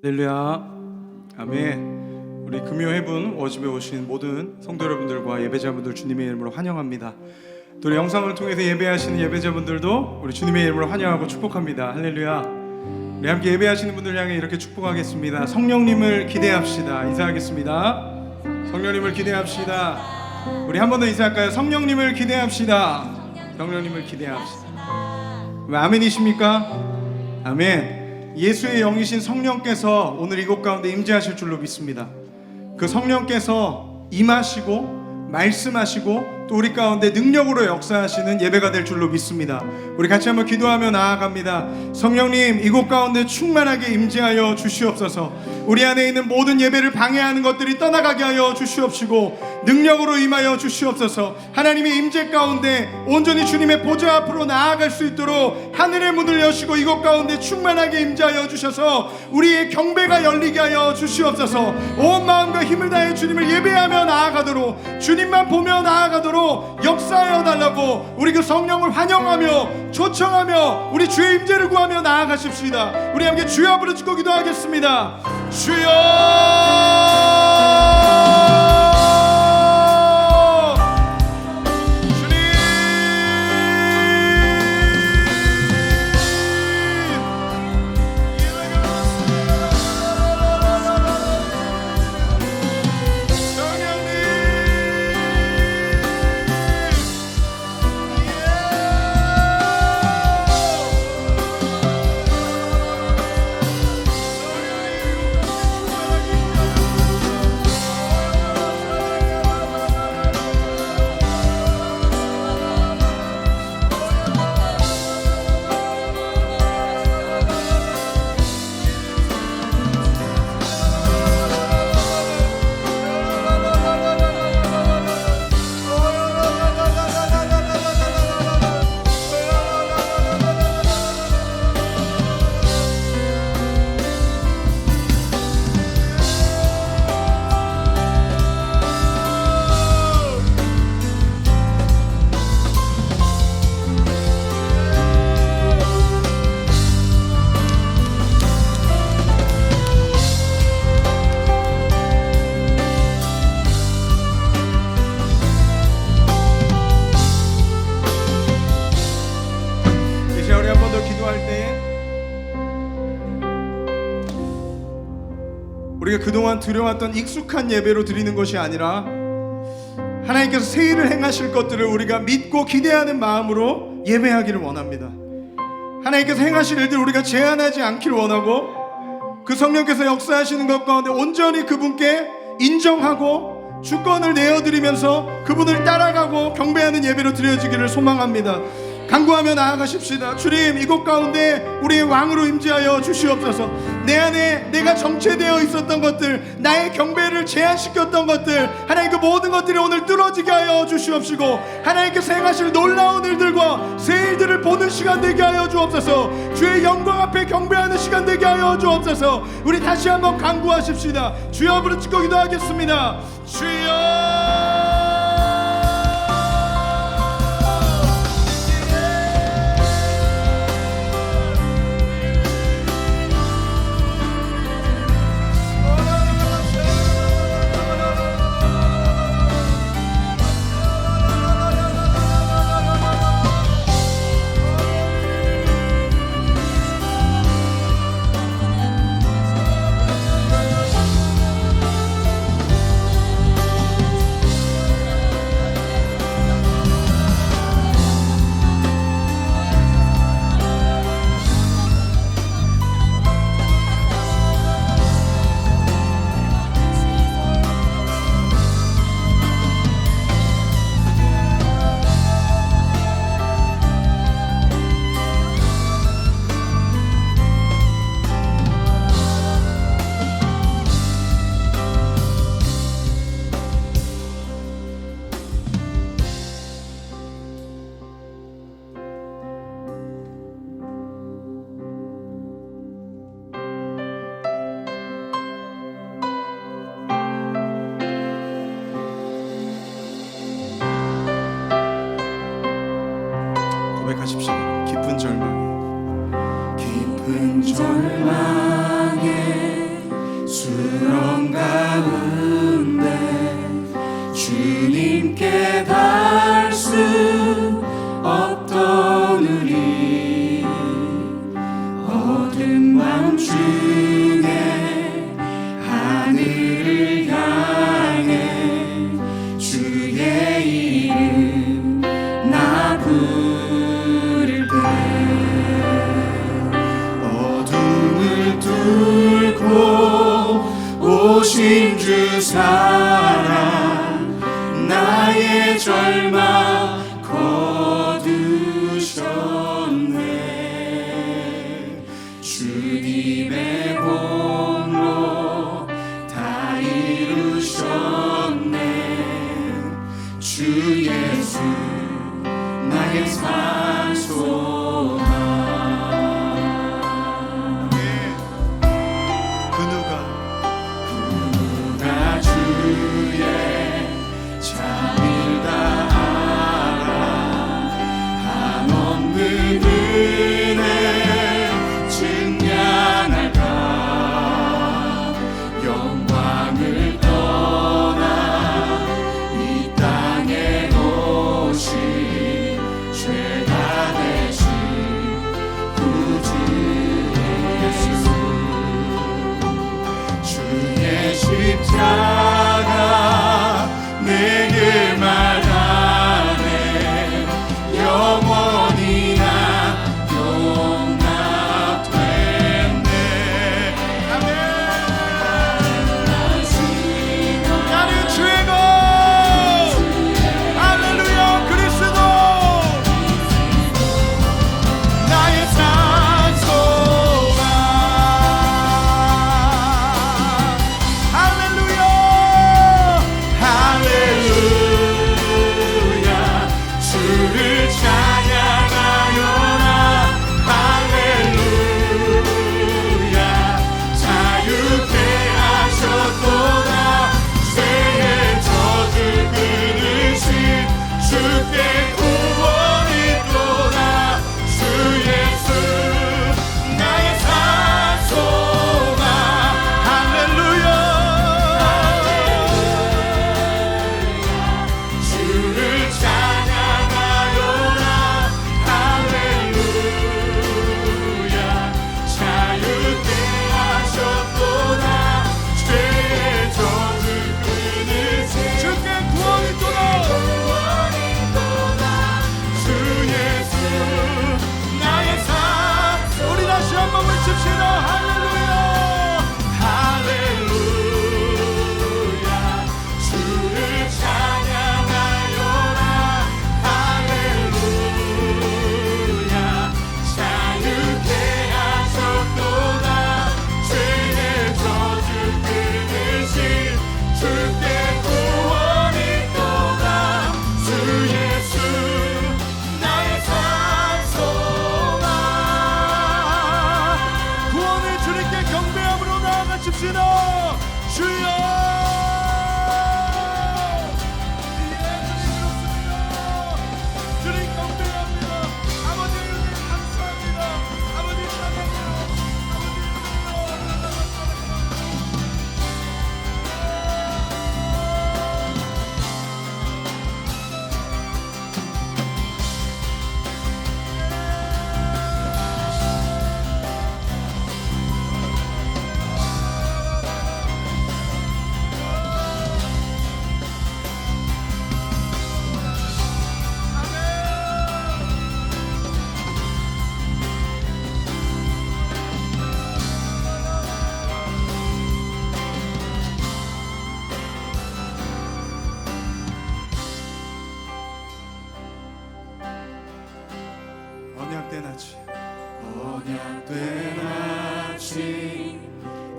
할렐루야. 아멘. 우리 금요 해분 워십에 오신 모든 성도 여러분들과 예배자분들 주님의 이름으로 환영합니다. 또 우리 영상을 통해서 예배하시는 예배자분들도 우리 주님의 이름으로 환영하고 축복합니다. 할렐루야. 우리 함께 예배하시는 분들 향해 이렇게 축복하겠습니다. 성령님을 기대합시다. 인사하겠습니다. 성령님을 기대합시다. 우리 한 번 더 인사할까요? 성령님을 기대합시다. 성령님을 기대합시다. 왜 아멘이십니까? 아멘. 예수의 영이신 성령께서 오늘 이곳 가운데 임재하실 줄로 믿습니다. 그 성령께서 임하시고 말씀하시고 또 우리 가운데 능력으로 역사하시는 예배가 될 줄로 믿습니다. 우리 같이 한번 기도하며 나아갑니다. 성령님, 이곳 가운데 충만하게 임재하여 주시옵소서. 우리 안에 있는 모든 예배를 방해하는 것들이 떠나가게 하여 주시옵시고 능력으로 임하여 주시옵소서. 하나님의 임재 가운데 온전히 주님의 보좌 앞으로 나아갈 수 있도록 하늘의 문을 여시고 이곳 가운데 충만하게 임재하여 주셔서 우리의 경배가 열리게 하여 주시옵소서. 온 마음과 힘을 다해 주님을 예배하며 나아가도록, 주님만 보며 나아가도록 역사하여 달라고 우리 그 성령을 환영하며 초청하며 우리 주의 임재를 구하며 나아가십시다. 우리 함께 주여 부르짖고 기도하겠습니다. 주여! 우리가 그동안 드려왔던 익숙한 예배로 드리는 것이 아니라 하나님께서 새 일을 행하실 것들을 우리가 믿고 기대하는 마음으로 예배하기를 원합니다. 하나님께서 행하실 일들 우리가 제한하지 않기를 원하고 그 성령께서 역사하시는 것 가운데 온전히 그분께 인정하고 주권을 내어드리면서 그분을 따라가고 경배하는 예배로 드려지기를 소망합니다. 간구하며 나아가십시다. 주님, 이곳 가운데 우리의 왕으로 임재하여 주시옵소서. 내 안에 내가 정체되어 있었던 것들, 나의 경배를 제한시켰던 것들, 하나님 그 모든 것들이 오늘 뚫어지게 하여 주시옵시고 하나님께서 행하실 놀라운 일들과 새 일들을 보는 시간 되게 하여 주옵소서. 주의 영광 앞에 경배하는 시간 되게 하여 주옵소서. 우리 다시 한번 간구하십시다. 주여 부르짖고 기도하겠습니다. 주여! 고백하십시오. 깊은 절망에 수렁 가운데 주님께 닿을 수 없던 우리 어두운 밤중에 하늘을 향해 주의 이름 나 부를 때 어둠을 뚫고 오신 주 사랑 나의 절망 거두셨네. 주님의 공로 다 이루셨네. 주 예수 나의 산소망. 그 누가 주의 자비를 다 알아 한없는 은혜 증량할까. 영광을 떠나 이 땅에 오신 죄가 되신 구주 예수 주의 십자가 내게 말하네. 영원히 나 용납됐네. 아멘. 나는 주의 것 할렐루야 그리스도 나의 산소가 할렐루야 할렐루야 주를 찬양하여라. 할렐루야 자유케 하셨도다. 죄의 저주 끊으신 주께 구원이 또다. 주 예수 나의 산소가 할렐루야 주를 찬양하여라. 할렐루야 자유케 하셨도다. 죄의 저주 끊으신 주께 구원이 또다 주 예수 나의 산. 우리 다시 한번 외칩시다 할렐루야 할렐루야 주를 찬양하여라. 할렐루야 자유케 하셨도다. 죄의 저주 끊으신 주께 구원이 또다. 주 예수 나의 산소가. 구원을 주님께 경배함으로 나아가십시다 주여 주님 경배합니다. 아버지 은혜 감사합니다. 아버지 사랑해요. 언약된 아침 언약된 아침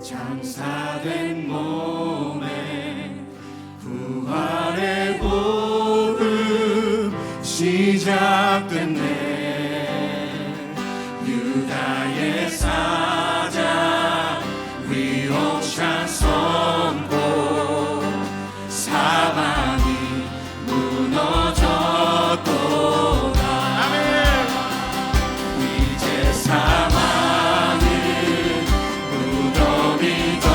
장사된 몸에 부활의 복음 시작됐네. 유다의 사자 위험찬 선포 사방이 무너졌도다. 이제 사망은 무덤이 더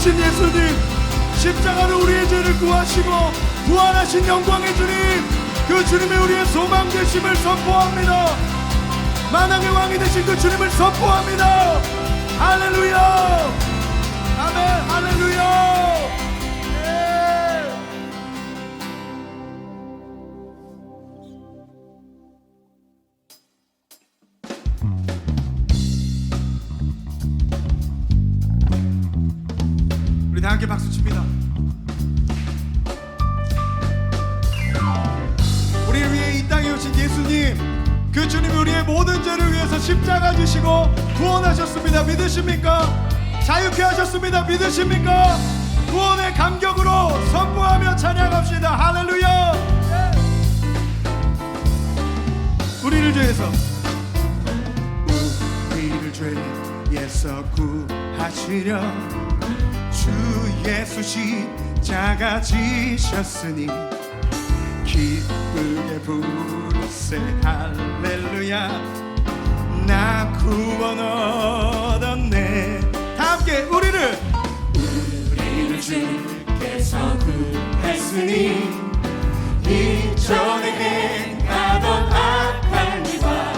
오신 예수님, 십자가로 우리의 죄를 구하시고 부활하신 영광의 주님, 그 주님의 우리의 소망 되심을 선포합니다. 만왕의 왕이 되신 그 주님을 선포합니다. 할렐루야, 아멘, 할렐루야. 우리 다 함께 박수 칩니다. 우리를 위해 이 땅에 오신 예수님, 그 주님이 우리의 모든 죄를 위해서 십자가 지시고 구원하셨습니다. 믿으십니까? 자유케 하셨습니다. 믿으십니까? 구원의 감격으로 선포하며 찬양합시다. 할렐루야. 우리를 죄에서 구하시려 주 예수 십자가 지셨으니 기쁘게 부르세 할렐루야. 나 구원 얻었네. 다 함께 우리를 주께서 구했으니 이전에 행하던 악한 일과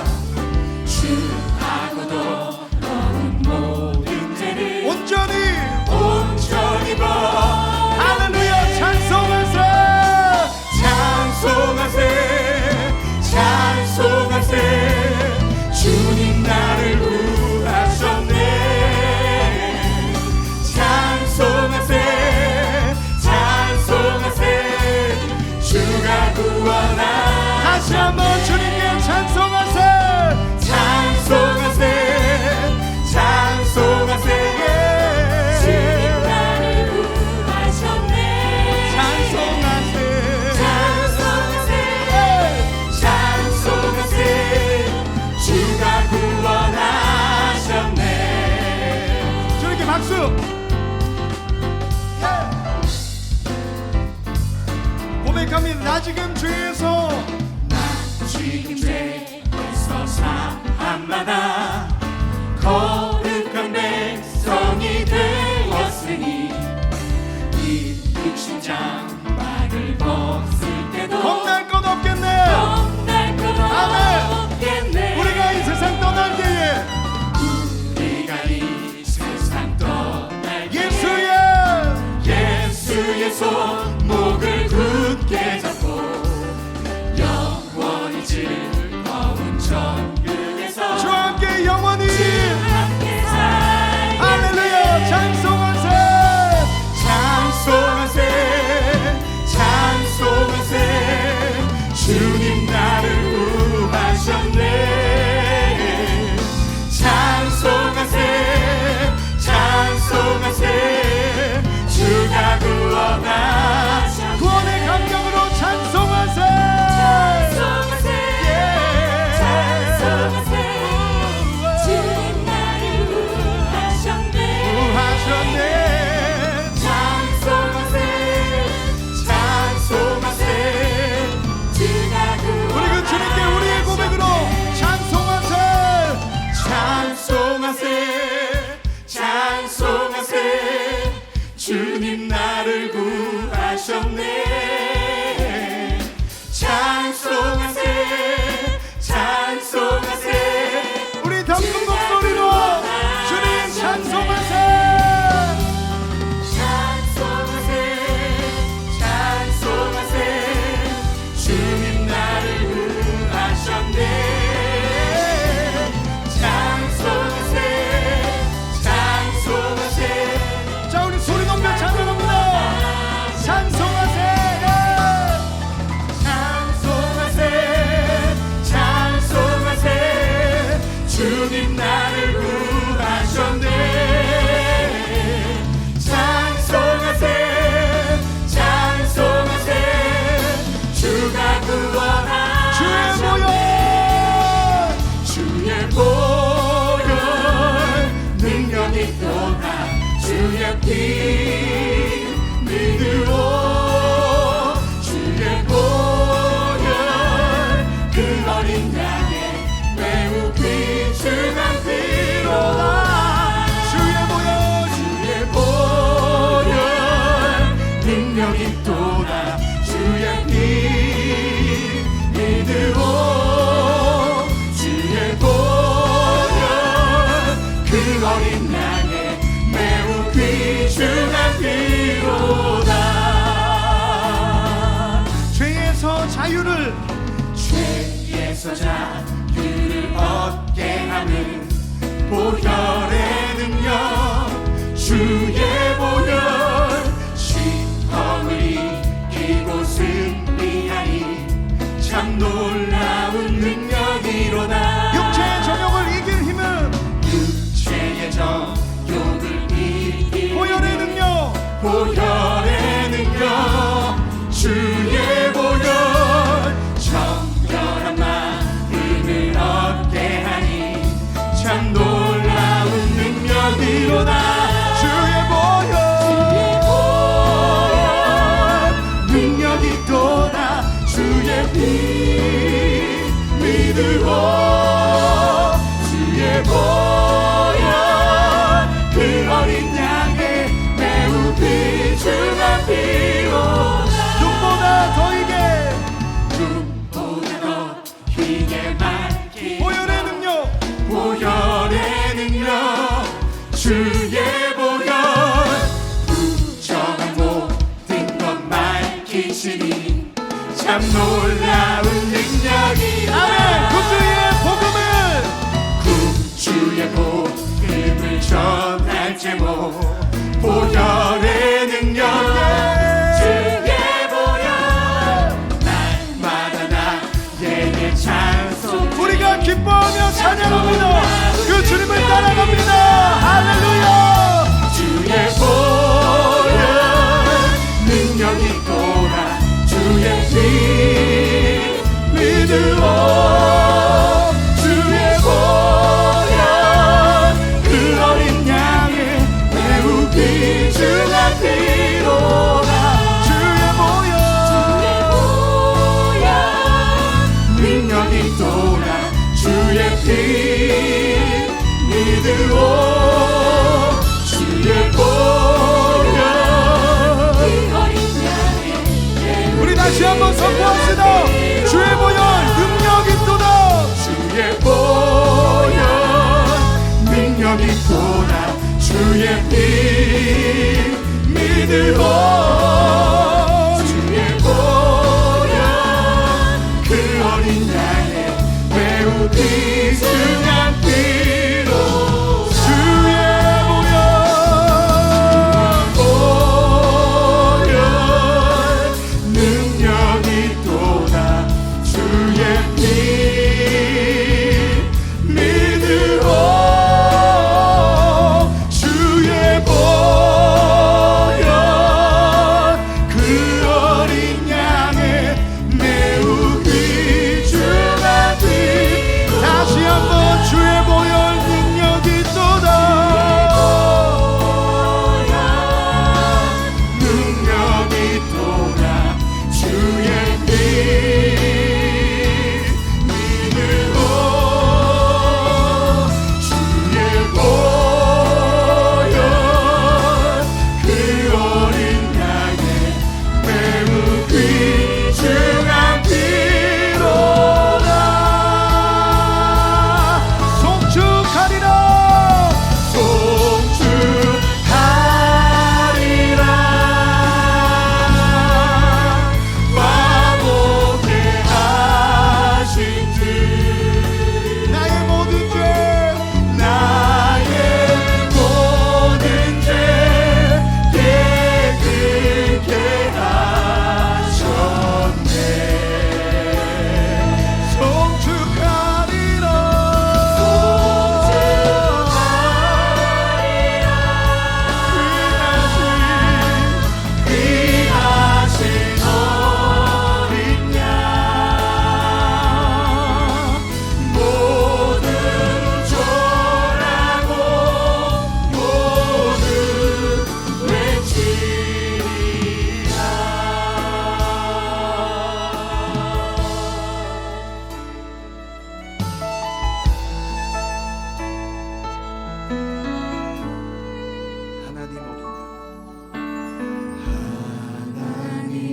주하고도 더운 모든 죄를 온전히 벌 할렐루야. 찬송하세 주님 나를 구하셨네. 찬송하세 주가 구원하. 다시 한번 주님께 찬송하세. 주님 나를 구하셨네. 찬송하세 주가 구원하셨네. 주님께 박수. 고백합니다. 나 지금 죄에서 사함마다 거룩한 백성이 되었으니 이 육신장 막을 벗을 때도 겁날 것 없겠네. 아멘. 우리가 이 세상 떠날 때에 예수의 손목을 굳게 잡고 영원히 즐거운 천국에서 주와 함께 영원히 살게 할렐루야. 찬송하세 주님 나를 구하셨네. 찬송하세 주가 구원하셨네. 구원의 감격으로 찬송하세. 주님 나를 구하셨네. 찬송하세 주가 구원하셨네. 우리 그 주님께 우리의 고백으로 찬송하세. 주님 나를 구하셨네. 찬송하세 우리 더 큰 목소리로 주님 찬송하세. 주님 나를 구하셨네. 찬송하세 자, 우리 소리 높여 찬송합니다. 찬송하세. 주님 나를 구하셨네. 찬송하세 주가 구원하셨네. 주의 보혈 능력 있도다. 주의 피 믿으오. 주의 보혈 그 어린 양의 매우 귀중한 피로다. 주의 보혈 자유를 죄에서 자유를 얻게 하는 보혈의 능력 주의 보혈 시험을 이기고 승리하니 참 놀라운 능력이로다 육체의 정욕을 이길 힘은 육체의 정욕을 이길 보혈의 능력 보혈의 능력 주의 보혈 정결한 마음을 얻게 하니 참 놀라운 능력이로다 주의 보혈 능력이 또다 주의 피 믿으오 주의 보혈 그 어린 양의 매우 귀중한 피로다 눈보다 더 이게 눈보다 더 희게 맑기 보혈의 능력 보혈의 능력 주의 보혈 부정한 모든 것 밝히시니 참 놀라운 능력이 아멘. 구주의 복음을 전할 제목 보혈의 능력 주의 보혈 날마다 나에게 찬송 우리가 기뻐하며 찬양합니다. 그 주님을 따라갑니다. 할렐루야. 주의 보혈 능력이 또다 주의 피 믿으오 주의 보혈 그 어린 양의 매우 귀중한 피로다 주의 보혈 능력이 또다 주의 피 믿으오 주의 보혈 우리 다시 한번 선포합시다. 주의 보혈 능력이 또다. 주의 보혈 능력이 또다 주의 피 믿으오 주의 보혈 그 어린 양의 매우 귀중한 피로 주의 보혈 능력이 또다 주의 피 믿으오 주의 보혈 그 어린 양의 매우 귀중한 피 다시 한번 주의 보혈 능력이 또다. 능력이 또다 주의 피 믿으오 주의 보혈 그 어린 양의 매우 귀중한 피로다 송축하리라. 송축하리라 화목해 하신 주 나의 모든 죄 나의 모든 죄 깨끗게 하셨네 송축하리라. 귀하신 어린 양 모든 조라고 모두 외치리라 하나님 어린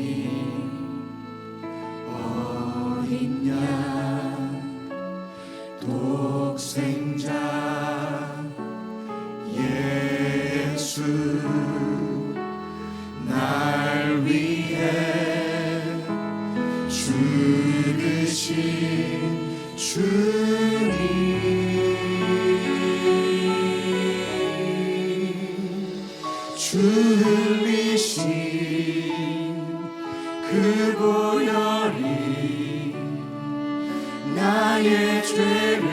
어린 양 독생자 예수 날 위해 주 주 흘리신 그 보혈이 나의 죄를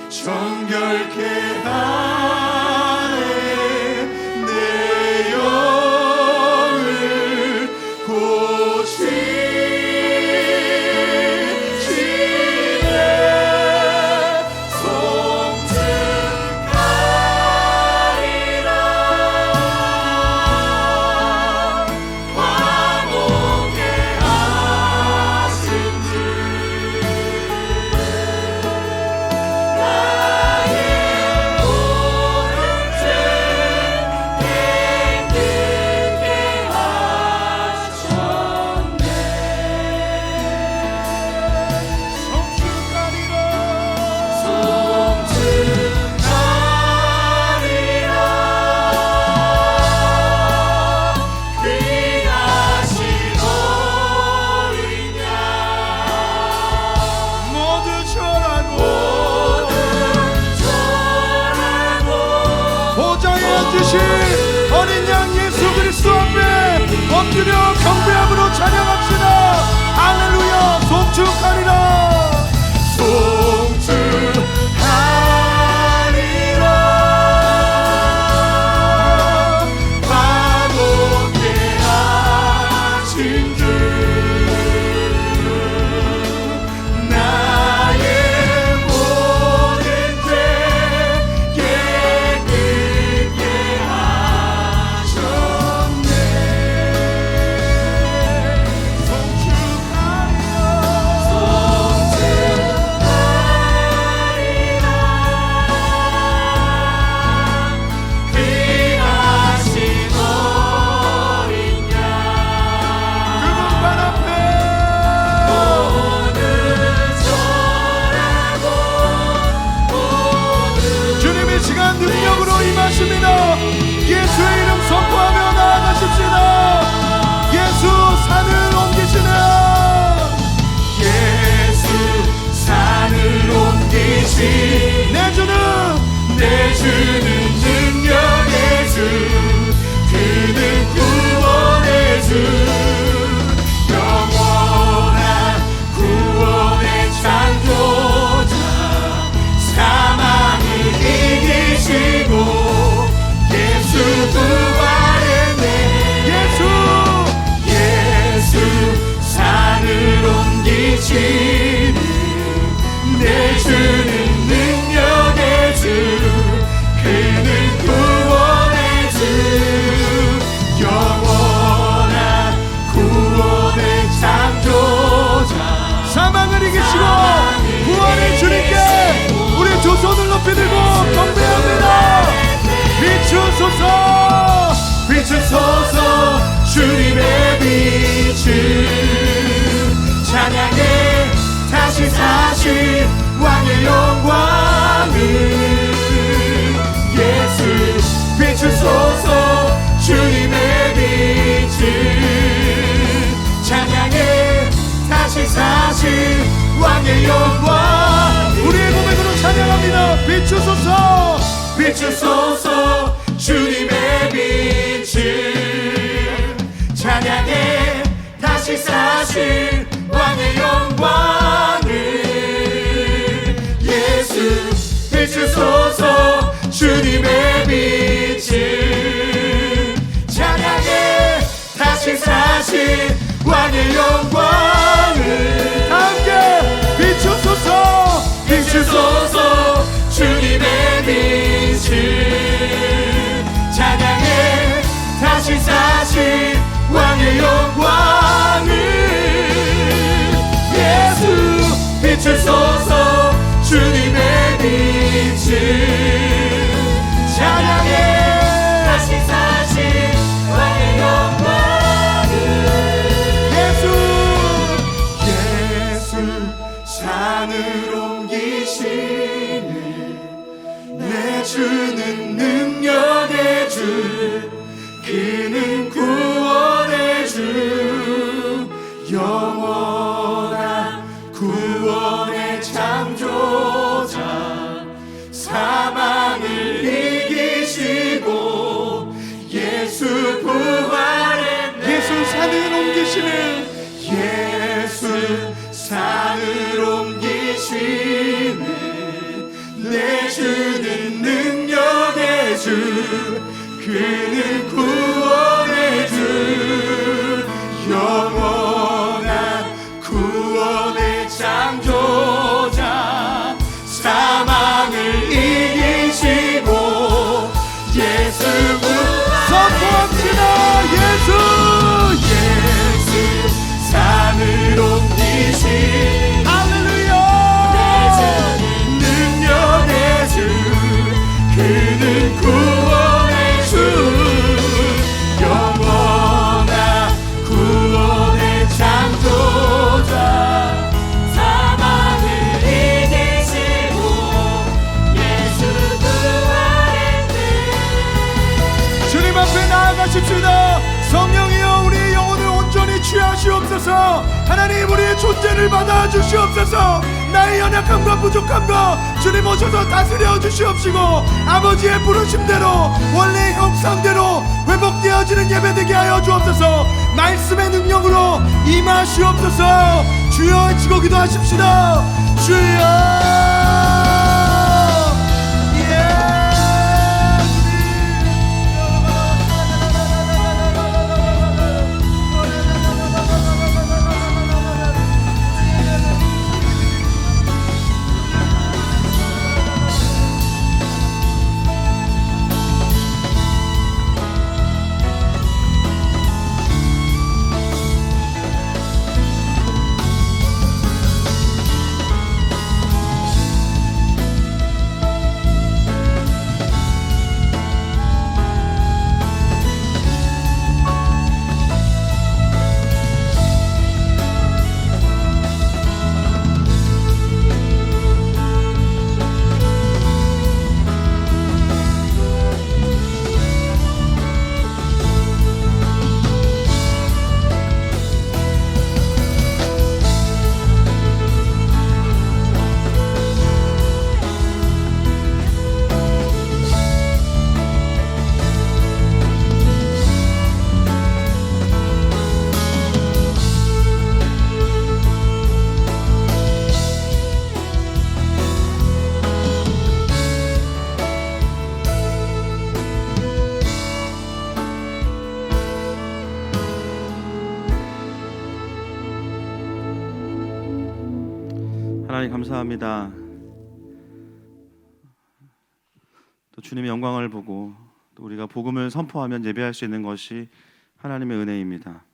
정결케 하네. 내 영을 고치시네. 송축하리라. 화목케 하신 주 나의 모든 죄 깨끗게 하셨네. 송축하리라. 귀하신 어린 양 모두 절하고 보좌에 앉으신 어린 양 예수 그리스도 앞에 엎드려 경배함으로 찬양합시다. 할렐루야. 송축하리라. 송축하리라. 화목케 하신 주 나의 모든 죄 깨끗게 하셨네. 귀하신 어린 양 그분만 앞에 모두 절하고 모두 주님이 시간 능력으로 임하십니다. 예수의 이름 선포하며 나아가십시다. 예수 산을 옮기시네. 예수 산을 옮기신 내주는 능력의 주 그는 구원의 주 영원한 구원의 창조자 사망을 이기시고 예수 부활했네. 예수 산을 옮기시는 내주는 능력의 주 그는 구원의 주 영원한 구원의 창조자 사망을 이기시고 구원의 주님께 우리 두 손을 높이 들고 경배합니다. 비추소서. 비추소서 주님의 빛을 찬양해 다시 사신 왕의 영광을 예수 비추소서 주님의 빛을 찬양해 다시 사신 왕의 영광 우리의 고백으로 찬양합니다. 비추소서. 비추소서 주님의 빛을 찬양해 다시 사신 왕의 영광을 예수 비추소서 주님의 빛을 찬양해 다시 사신 왕의 영광을 함께 비추소서. 비추소서 주님의 빛을 찬양해 다시 사신 왕의 영광을 예수 비추소서 주님의 빛을 찬양해 다시 사신 왕의 영광을 예수 산을 옮기시네 내주는 능력의 주 그는 구원의 주 영원한 구원의 창조자 사망을 이기시고 주 그는 구원의 주 영원한 구원의 창조자 사망을 이기시고 예수 선포합시다. 예수 산을 옮기신 할렐루야. 능력의 주 그는 구원의 주 영원한 구원의 창조자 사망을 이기시고 예수 구원의 주님 앞에 나아가십시다. 성령이여 우리의 영혼을 온전히 취하시옵소서. 하나님 우리의 존재를 받아주시옵소서. 나의 연약함과 부족함과 주님 오셔서 다스려 주시옵시고 아버지의 부르심대로 원래의 형상대로 회복되어지는 예배되게 하여 주옵소서. 말씀의 능력으로 임하시옵소서. 주여 외치고 기도하십시다. 주여. 하나님 감사합니다. 또 주님의 영광을 보고 또 우리가 복음을 선포하면 예배할 수 있는 것이 하나님의 은혜입니다.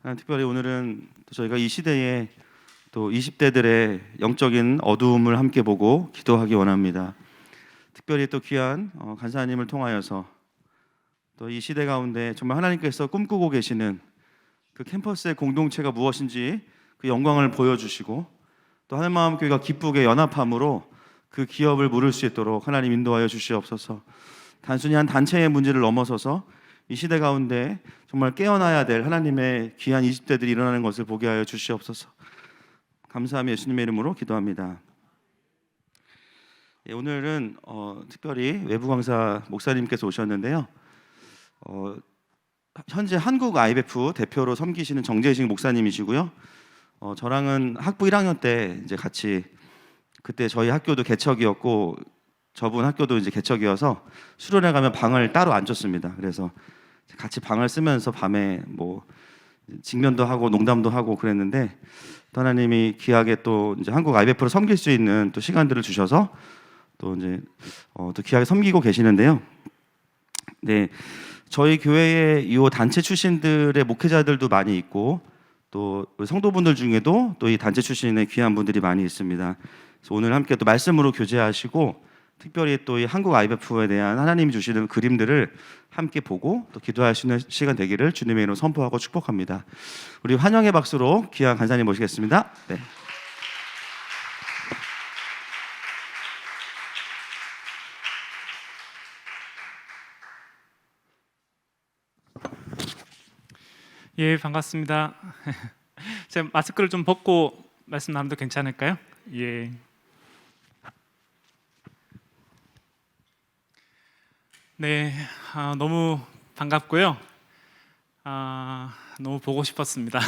하나님, 특별히 오늘은 또 저희가 이 시대에 또 20대들의 영적인 어두움을 함께 보고 기도하기 원합니다. 특별히 또 귀한 간사님을 통하여서 또 이 시대 가운데 정말 하나님께서 꿈꾸고 계시는 그 캠퍼스의 공동체가 무엇인지 그 영광을 보여주시고 또 하늘마음교회가 기쁘게 연합함으로 그 기업을 물을 수 있도록 하나님 인도하여 주시옵소서. 단순히 한 단체의 문제를 넘어서서 이 시대 가운데 정말 깨어나야 될 하나님의 귀한 20대들이 일어나는 것을 보게 하여 주시옵소서. 감사하며 예수님의 이름으로 기도합니다. 오늘은 특별히 외부 강사 목사님께서 오셨는데요. 현재 한국 IBF 대표로 섬기시는 정재식 목사님이시고요. 저랑은 학부 1학년 때 이제 같이, 그때 저희 학교도 개척이었고 저분 학교도 이제 개척이어서 수련회 가면 방을 따로 안 줬습니다. 그래서 같이 방을 쓰면서 밤에 뭐 직면도 하고 농담도 하고 그랬는데, 또 하나님이 귀하게 또 이제 한국 IBF로 섬길 수 있는 또 시간들을 주셔서 또 이제 또 귀하게 섬기고 계시는데요. 네, 저희 교회에 이 단체 출신들의 목회자들도 많이 있고 또 성도분들 중에도 또 이 단체 출신의 귀한 분들이 많이 있습니다. 그래서 오늘 함께 또 말씀으로 교제하시고 특별히 또 이 한국 IBF에 대한 하나님이 주시는 그림들을 함께 보고 또 기도할 수 있는 시간 되기를 주님의 이름으로 선포하고 축복합니다. 우리 환영의 박수로 귀한 간사님 모시겠습니다. 네. 예, 반갑습니다. 제가 마스크를 좀 벗고 말씀 나눠도 괜찮을까요? 예. 네, 너무 반갑고요. 너무 보고 싶었습니다.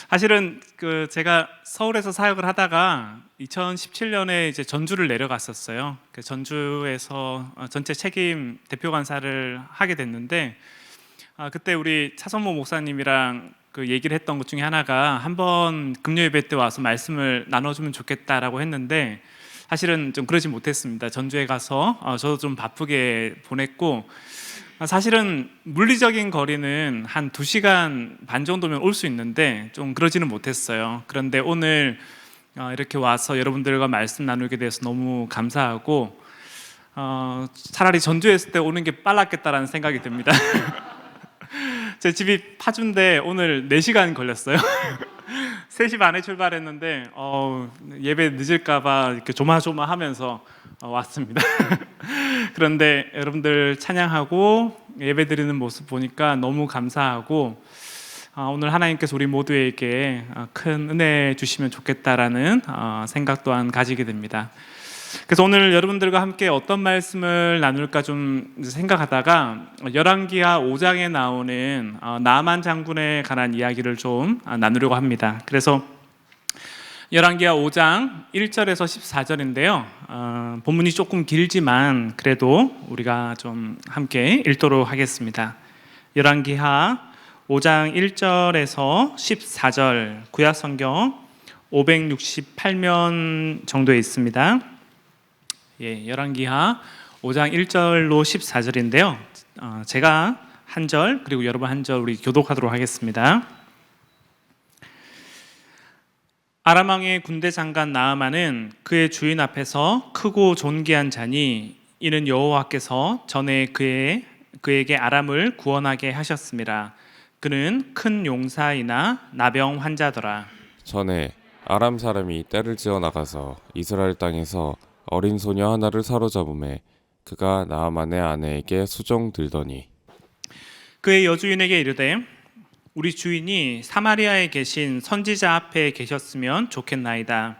사실은 제가 서울에서 사역을 하다가 2017년에 이제 전주를 내려갔었어요. 그 전주에서 전체 책임 대표 간사를 하게 됐는데 그때 우리 차성모 목사님이랑 그 얘기를 했던 것 중에 하나가 한번 금요 예배 때 와서 말씀을 나눠주면 좋겠다라고 했는데 사실은 좀 그러지 못했습니다. 전주에 가서 저도 좀 바쁘게 보냈고 사실은 물리적인 거리는 한 2시간 반 정도면 올 수 있는데 좀 그러지는 못했어요. 그런데 오늘 이렇게 와서 여러분들과 말씀 나누게 돼서 너무 감사하고 차라리 전주에 있을 때 오는 게 빨랐겠다라는 생각이 듭니다. 제 집이 파주인데 오늘 4시간 걸렸어요. 3시 반에 출발했는데 예배 늦을까봐 이렇게 조마조마하면서 왔습니다. 그런데 여러분들 찬양하고 예배 드리는 모습 보니까 너무 감사하고 오늘 하나님께서 우리 모두에게 큰 은혜 주시면 좋겠다라는 생각 또한 가지게 됩니다. 그래서 오늘 여러분들과 함께 어떤 말씀을 나눌까 좀 생각하다가 열왕기하 5장에 나오는 나만 장군에 관한 이야기를 좀 나누려고 합니다. 그래서 열왕기하 5장 1절에서 14절인데요. 본문이 조금 길지만 그래도 우리가 좀 함께 읽도록 하겠습니다. 열왕기하 5장 1절에서 14절 구약성경 568면 정도에 있습니다. 열왕기하 5장 1절로 14절인데요. 제가 한 절 그리고 여러분 한 절 우리 교독하도록 하겠습니다. 아람 왕의 군대 장관 나아만은 그의 주인 앞에서 크고 존귀한 자니 이는 여호와께서 전에 그에게 아람을 구원하게 하셨습니다. 그는 큰 용사이나 나병 환자더라. 전에 아람 사람이 떼를 지어 나가서 이스라엘 땅에서 어린 소녀 하나를 사로잡음에 그가 나아만의 아내에게 수종 들더니 그의 여주인에게 이르되 우리 주인이 사마리아에 계신 선지자 앞에 계셨으면 좋겠나이다.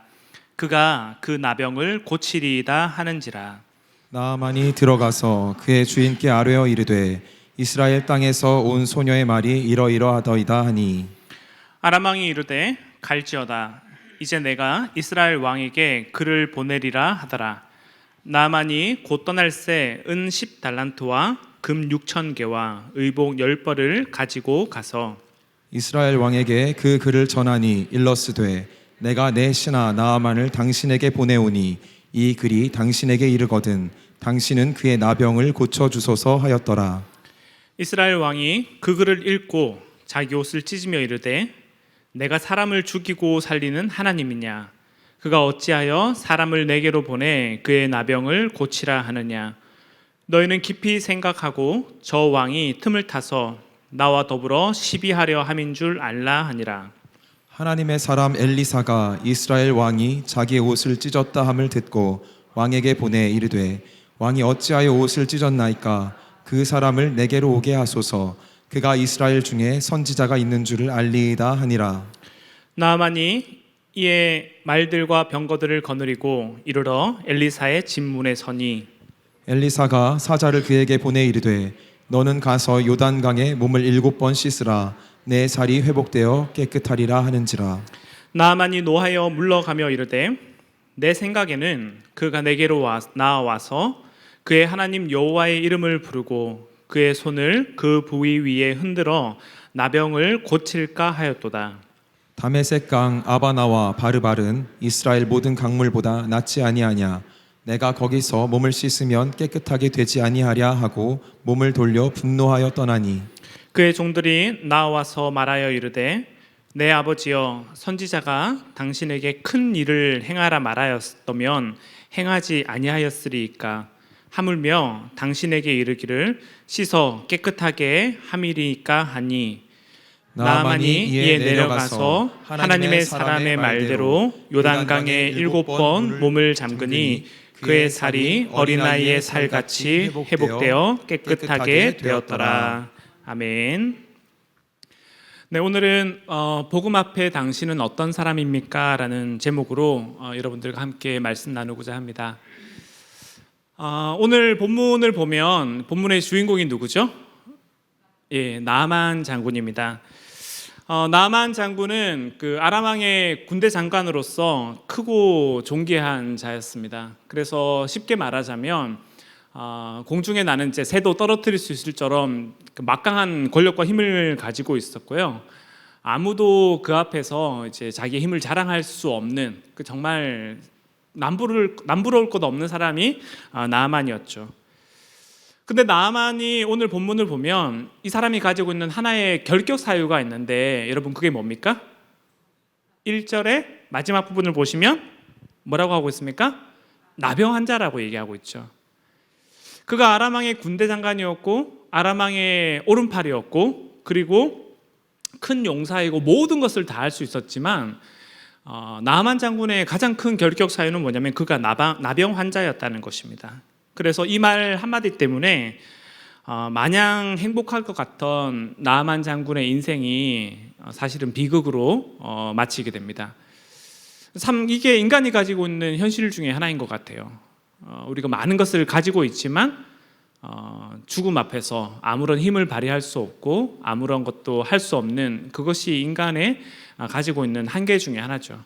그가 그 나병을 고치리이다 하는지라. 나아만이 들어가서 그의 주인께 아뢰어 이르되 이스라엘 땅에서 온 소녀의 말이 이러이러하더이다 하니 아람 왕이 이르되 갈지어다. 이제 내가 이스라엘 왕에게 그를 보내리라 하더라. 나아만이 곧 떠날새 은 10달란트와 금 6,000개와 의복 10벌을 가지고 가서 이스라엘 왕에게 그 글을 전하니 일러스되 내가 내 신하 나아만을 당신에게 보내오니 이 글이 당신에게 이르거든 당신은 그의 나병을 고쳐주소서 하였더라. 이스라엘 왕이 그 글을 읽고 자기 옷을 찢으며 이르되 내가 사람을 죽이고 살리는 하나님이냐? 그가 어찌하여 사람을 내게로 보내 그의 나병을 고치라 하느냐? 너희는 깊이 생각하고 저 왕이 틈을 타서 나와 더불어 시비하려 함인 줄 알라 하니라. 하나님의 사람 엘리사가 이스라엘 왕이 자기의 옷을 찢었다 함을 듣고 왕에게 보내 이르되 왕이 어찌하여 옷을 찢었나이까? 그 사람을 내게로 오게 하소서. 그가 이스라엘 중에 선지자가 있는 줄을 알리이다 하니라. 나아만이 이에 말들과 병거들을 거느리고 이르러 엘리사의 집문에 서니 엘리사가 사자를 그에게 보내 이르되 너는 가서 요단강에 몸을 7번 씻으라. 내 살이 회복되어 깨끗하리라 하는지라. 나아만이 노하여 물러가며 이르되 내 생각에는 그가 내게로 나와서 그의 하나님 여호와의 이름을 부르고 그의 손을 그 부위 위에 흔들어 나병을 고칠까 하였도다. 다메섹 강 아바나와 바르발은 이스라엘 모든 강물보다 낫지 아니하냐. 내가 거기서 몸을 씻으면 깨끗하게 되지 아니하랴 하고 몸을 돌려 분노하여 떠나니 그의 종들이 나와서 말하여 이르되 내 아버지여 선지자가 당신에게 큰 일을 행하라 말하였다면 행하지 아니하였으리이까. 하물며 당신에게 이르기를 씻어 깨끗하게 함이리이까 하니 나아만이 이에 내려가서 하나님의 사람의 말대로 요단강에 7번 몸을 잠그니 그의 살이 어린아이의 살같이 회복되어 깨끗하게 되었더라. 아멘. 네, 오늘은 복음 앞에 당신은 어떤 사람입니까? 라는 제목으로 여러분들과 함께 말씀 나누고자 합니다. 오늘 본문을 보면 본문의 주인공이 누구죠? 나만 장군입니다. 나만 장군은 그 아람 왕의 군대 장관으로서 크고 존귀한 자였습니다. 그래서 쉽게 말하자면 공중에 나는 이제 새도 떨어뜨릴 수 있을 처럼 그 막강한 권력과 힘을 가지고 있었고요. 아무도 그 앞에서 이제 자기의 힘을 자랑할 수 없는 그 정말 남부러울 것 없는 사람이 나아만이었죠. 근데 나아만이 오늘 본문을 보면 이 사람이 가지고 있는 하나의 결격 사유가 있는데 여러분 그게 뭡니까? 1절의 마지막 부분을 보시면 뭐라고 하고 있습니까? 나병 환자라고 얘기하고 있죠. 그가 아람 왕의 군대 장관이었고 아람 왕의 오른팔이었고 그리고 큰 용사이고 모든 것을 다 할 수 있었지만 나아만 장군의 가장 큰 결격 사유는 뭐냐면 그가 나병 환자였다는 것입니다. 그래서 이 말 한마디 때문에 마냥 행복할 것 같던 나아만 장군의 인생이 사실은 비극으로 마치게 됩니다. 참 이게 인간이 가지고 있는 현실 중에 하나인 것 같아요. 우리가 많은 것을 가지고 있지만 죽음 앞에서 아무런 힘을 발휘할 수 없고 아무런 것도 할 수 없는 그것이 인간의 가지고 있는 한계 중에 하나죠.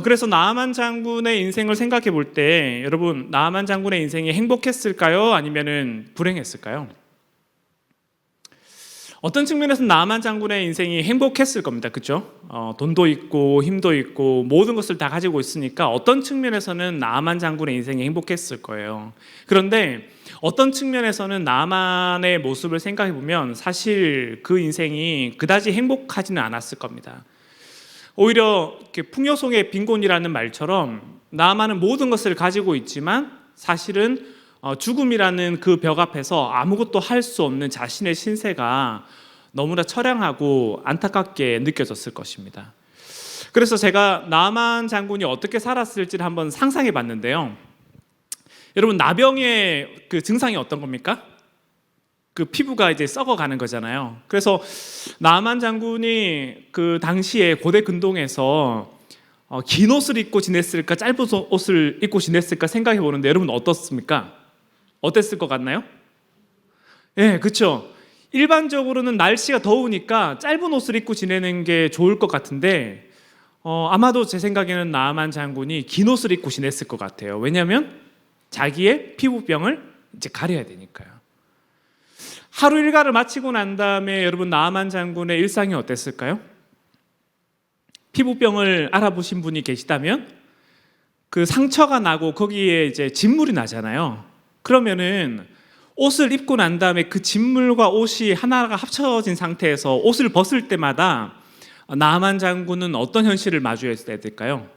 그래서 나아만 장군의 인생을 생각해 볼 때 여러분 나아만 장군의 인생이 행복했을까요? 아니면은 불행했을까요? 어떤 측면에서 나아만 장군의 인생이 행복했을 겁니다. 그렇죠? 돈도 있고 힘도 있고 모든 것을 다 가지고 있으니까 어떤 측면에서는 나아만 장군의 인생이 행복했을 거예요. 그런데 어떤 측면에서는 나아만의 모습을 생각해 보면 사실 그 인생이 그다지 행복하지는 않았을 겁니다. 오히려 이렇게 풍요속의 빈곤이라는 말처럼 나아만은 모든 것을 가지고 있지만 사실은 죽음이라는 그 벽 앞에서 아무것도 할 수 없는 자신의 신세가 너무나 처량하고 안타깝게 느껴졌을 것입니다. 그래서 제가 나아만 장군이 어떻게 살았을지를 한번 상상해 봤는데요. 여러분 나병의 그 증상이 어떤 겁니까? 그 피부가 이제 썩어가는 거잖아요. 그래서 나아만 장군이 그 당시에 고대 근동에서 긴 옷을 입고 지냈을까 짧은 옷을 입고 지냈을까 생각해 보는데 여러분 어떻습니까? 어땠을 것 같나요? 예, 그렇죠. 일반적으로는 날씨가 더우니까 짧은 옷을 입고 지내는 게 좋을 것 같은데 아마도 제 생각에는 나아만 장군이 긴 옷을 입고 지냈을 것 같아요. 왜냐하면 자기의 피부병을 이제 가려야 되니까요. 하루 일과를 마치고 난 다음에 여러분 나아만 장군의 일상이 어땠을까요? 피부병을 알아보신 분이 계시다면 그 상처가 나고 거기에 이제 진물이 나잖아요. 그러면은 옷을 입고 난 다음에 그 진물과 옷이 하나가 합쳐진 상태에서 옷을 벗을 때마다 나아만 장군은 어떤 현실을 마주했어야 될까요?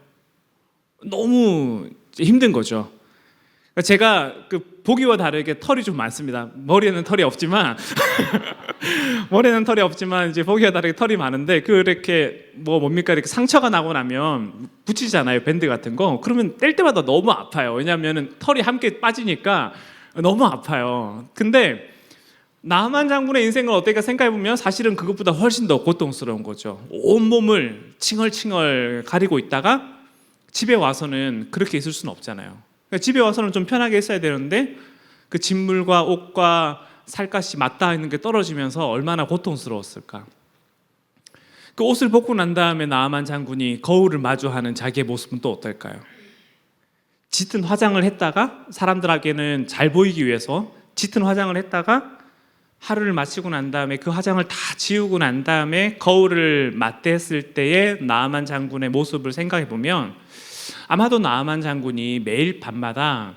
너무 힘든 거죠. 제가 그 보기와 다르게 털이 좀 많습니다. 머리에는 털이 없지만 머리에는 털이 없지만 이제 보기와 다르게 털이 많은데 그렇게 뭡니까 이렇게 상처가 나고 나면 붙이잖아요, 밴드 같은 거. 그러면 뗄 때마다 너무 아파요. 왜냐하면 털이 함께 빠지니까 너무 아파요. 근데 나아만 장군의 인생을 어떨까 생각해 보면 사실은 그것보다 훨씬 더 고통스러운 거죠. 온 몸을 칭얼칭얼 가리고 있다가 집에 와서는 그렇게 있을 수는 없잖아요. 집에 와서는 좀 편하게 있어야 되는데 그 진물과 옷과 살갗이 맞닿아 있는 게 떨어지면서 얼마나 고통스러웠을까. 그 옷을 벗고 난 다음에 나아만 장군이 거울을 마주하는 자기의 모습은 또 어떨까요? 짙은 화장을 했다가 사람들에게는 잘 보이기 위해서 짙은 화장을 했다가 하루를 마치고 난 다음에 그 화장을 다 지우고 난 다음에 거울을 맞대했을 때의 나아만 장군의 모습을 생각해 보면 아마도 나아만 장군이 매일 밤마다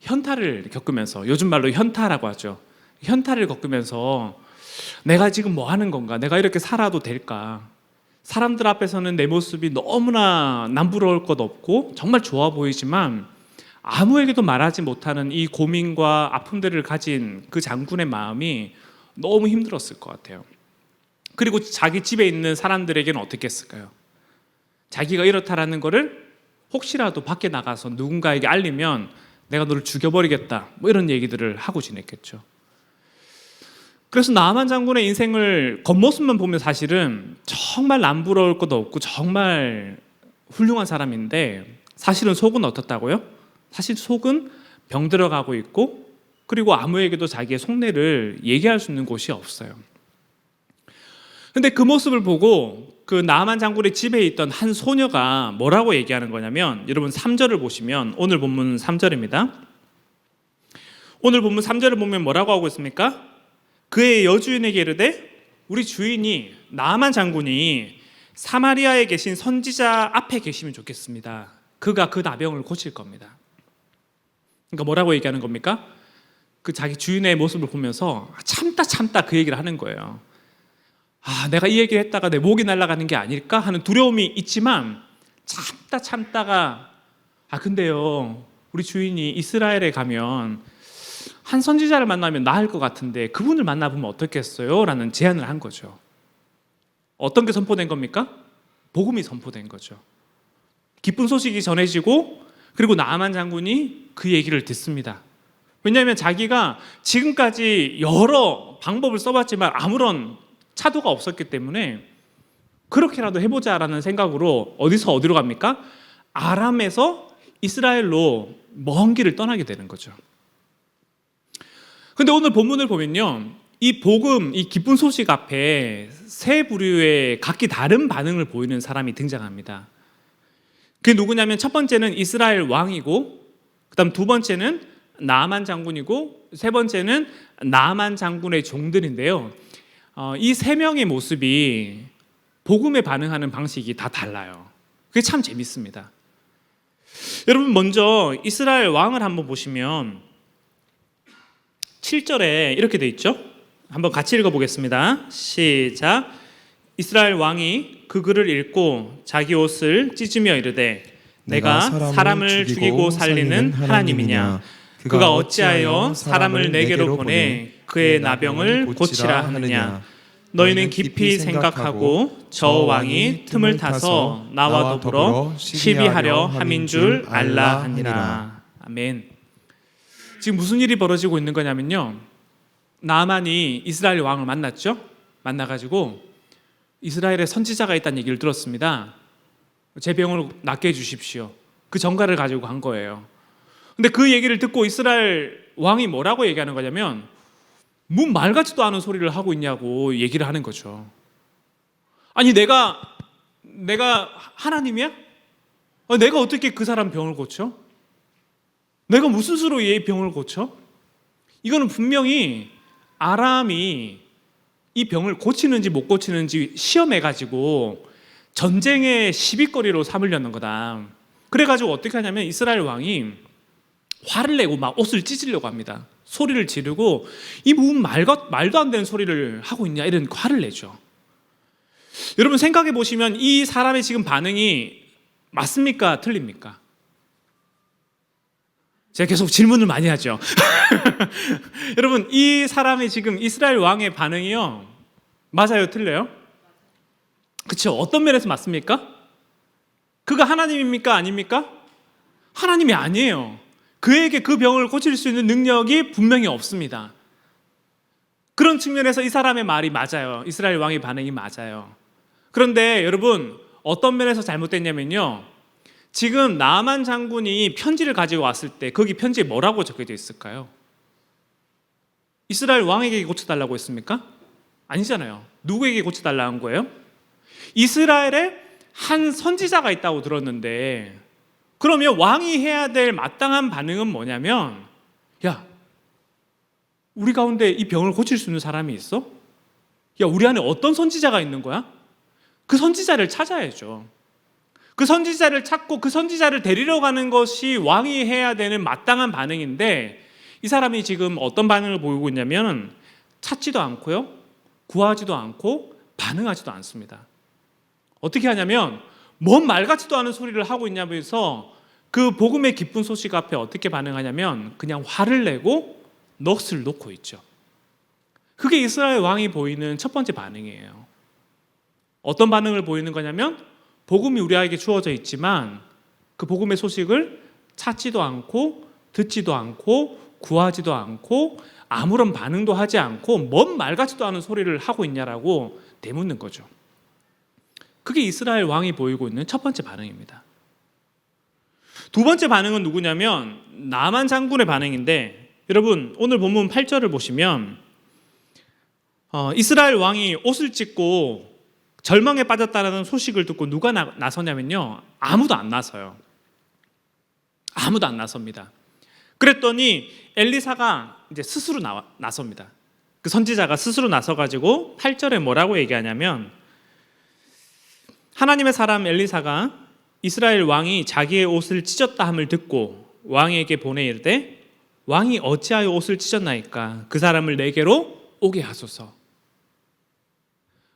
현타를 겪으면서 요즘 말로 현타라고 하죠. 현타를 겪으면서 내가 지금 뭐 하는 건가? 내가 이렇게 살아도 될까? 사람들 앞에서는 내 모습이 너무나 남부러울 것 없고 정말 좋아 보이지만 아무에게도 말하지 못하는 이 고민과 아픔들을 가진 그 장군의 마음이 너무 힘들었을 것 같아요. 그리고 자기 집에 있는 사람들에게는 어떻게 했을까요? 자기가 이렇다라는 거를 혹시라도 밖에 나가서 누군가에게 알리면 내가 너를 죽여버리겠다 뭐 이런 얘기들을 하고 지냈겠죠. 그래서 나아만 장군의 인생을 겉모습만 보면 사실은 정말 남부러울 것도 없고 정말 훌륭한 사람인데 사실은 속은 어떻다고요? 사실 속은 병들어가고 있고 그리고 아무에게도 자기의 속내를 얘기할 수 있는 곳이 없어요. 근데 그 모습을 보고 그 나아만 장군의 집에 있던 한 소녀가 뭐라고 얘기하는 거냐면, 여러분 3절을 보시면, 오늘 본문 3절입니다. 오늘 본문 3절을 보면 뭐라고 하고 있습니까? 그의 여주인에게 이르되 우리 주인이 나아만 장군이 사마리아에 계신 선지자 앞에 계시면 좋겠습니다. 그가 그 나병을 고칠 겁니다. 그러니까 뭐라고 얘기하는 겁니까? 그 자기 주인의 모습을 보면서 참다 그 얘기를 하는 거예요. 내가 이 얘기를 했다가 내 목이 날아가는 게 아닐까 하는 두려움이 있지만 참다가 근데요, 우리 주인이 이스라엘에 가면 한 선지자를 만나면 나을 것 같은데 그분을 만나보면 어떻겠어요? 라는 제안을 한 거죠. 어떤 게 선포된 겁니까? 복음이 선포된 거죠. 기쁜 소식이 전해지고, 그리고 나아만 장군이 그 얘기를 듣습니다. 왜냐하면 자기가 지금까지 여러 방법을 써봤지만 아무런 차도가 없었기 때문에 그렇게라도 해보자라는 생각으로 어디로 갑니까? 아람에서 이스라엘로 먼 길을 떠나게 되는 거죠. 근데 오늘 본문을 보면요, 이 복음, 이 기쁜 소식 앞에 세 부류의 각기 다른 반응을 보이는 사람이 등장합니다. 그게 누구냐면, 첫 번째는 이스라엘 왕이고, 그다음 두 번째는 나아만 장군이고, 세 번째는 나아만 장군의 종들인데요. 이 세 명의 모습이 복음에 반응하는 방식이 다 달라요. 그게 참 재밌습니다. 여러분, 먼저 이스라엘 왕을 한번 보시면 7절에 이렇게 돼 있죠. 한번 같이 읽어보겠습니다. 시작. 이스라엘 왕이 그 글을 읽고 자기 옷을 찢으며 이르되 내가 사람을 죽이고 살리는 하나님이냐? 그가 어찌하여 사람을 내게로 보내 그의 나병을 고치라 하느냐? 너희는 깊이 생각하고 저 왕이 틈을 타서 나와 더불어 시비하려 함인 줄 알라 하니라. 아멘. 지금 무슨 일이 벌어지고 있는 거냐면요, 나아만이 이스라엘 왕을 만났죠. 만나가지고 이스라엘에 선지자가 있다는 얘기를 들었습니다. 제 병을 낫게 해주십시오. 그 전가를 가지고 간 거예요. 근데 그 얘기를 듣고 이스라엘 왕이 뭐라고 얘기하는 거냐면, 뭔 말 같지도 않은 소리를 하고 있냐고 얘기를 하는 거죠. 아니, 내가 하나님이야? 내가 어떻게 그 사람 병을 고쳐? 내가 무슨 수로 얘 병을 고쳐? 이거는 분명히 아람이 이 병을 고치는지 못 고치는지 시험해가지고 전쟁의 시비거리로 삼으려는 거다. 그래가지고 어떻게 하냐면 이스라엘 왕이 화를 내고 막 옷을 찢으려고 합니다. 소리를 지르고 이 무슨 말도 안 되는 소리를 하고 있냐, 이런 화를 내죠. 여러분 생각해 보시면 이 사람의 지금 반응이 맞습니까? 틀립니까? 제가 계속 질문을 많이 하죠. 여러분, 이 사람의 지금 이스라엘 왕의 반응이요, 맞아요? 틀려요? 그렇죠? 어떤 면에서 맞습니까? 그가 하나님입니까? 아닙니까? 하나님이 아니에요. 그에게 그 병을 고칠 수 있는 능력이 분명히 없습니다. 그런 측면에서 이 사람의 말이 맞아요. 이스라엘 왕의 반응이 맞아요. 그런데 여러분, 어떤 면에서 잘못됐냐면요, 지금 나아만 장군이 편지를 가지고 왔을 때 거기 편지에 뭐라고 적혀져 있을까요? 이스라엘 왕에게 고쳐달라고 했습니까? 아니잖아요. 누구에게 고쳐달라는 거예요? 이스라엘에 한 선지자가 있다고 들었는데, 그러면 왕이 해야 될 마땅한 반응은 뭐냐면, 야, 우리 가운데 이 병을 고칠 수 있는 사람이 있어? 야, 우리 안에 어떤 선지자가 있는 거야? 그 선지자를 찾아야죠. 그 선지자를 찾고 그 선지자를 데리러 가는 것이 왕이 해야 되는 마땅한 반응인데, 이 사람이 지금 어떤 반응을 보이고 있냐면 찾지도 않고요, 구하지도 않고 반응하지도 않습니다. 어떻게 하냐면 뭔 말 같지도 않은 소리를 하고 있냐면서 그 복음의 기쁜 소식 앞에 어떻게 반응하냐면 그냥 화를 내고 넋을 놓고 있죠. 그게 이스라엘 왕이 보이는 첫 번째 반응이에요. 어떤 반응을 보이는 거냐면, 복음이 우리에게 주어져 있지만 그 복음의 소식을 찾지도 않고 듣지도 않고 구하지도 않고 아무런 반응도 하지 않고 뭔 말 같지도 않은 소리를 하고 있냐라고 되묻는 거죠. 그게 이스라엘 왕이 보이고 있는 첫 번째 반응입니다. 두 번째 반응은 누구냐면 나아만 장군의 반응인데, 여러분 오늘 본문 8절을 보시면 이스라엘 왕이 옷을 찢고 절망에 빠졌다는 소식을 듣고 누가 나서냐면요, 아무도 안 나서요. 아무도 안 나섭니다. 그랬더니 엘리사가 이제 스스로 나섭니다. 그 선지자가 스스로 나서가지고 8절에 뭐라고 얘기하냐면, 하나님의 사람 엘리사가 이스라엘 왕이 자기의 옷을 찢었다 함을 듣고 왕에게 보내 이르되 왕이 어찌하여 옷을 찢었나이까 그 사람을 내게로 오게 하소서.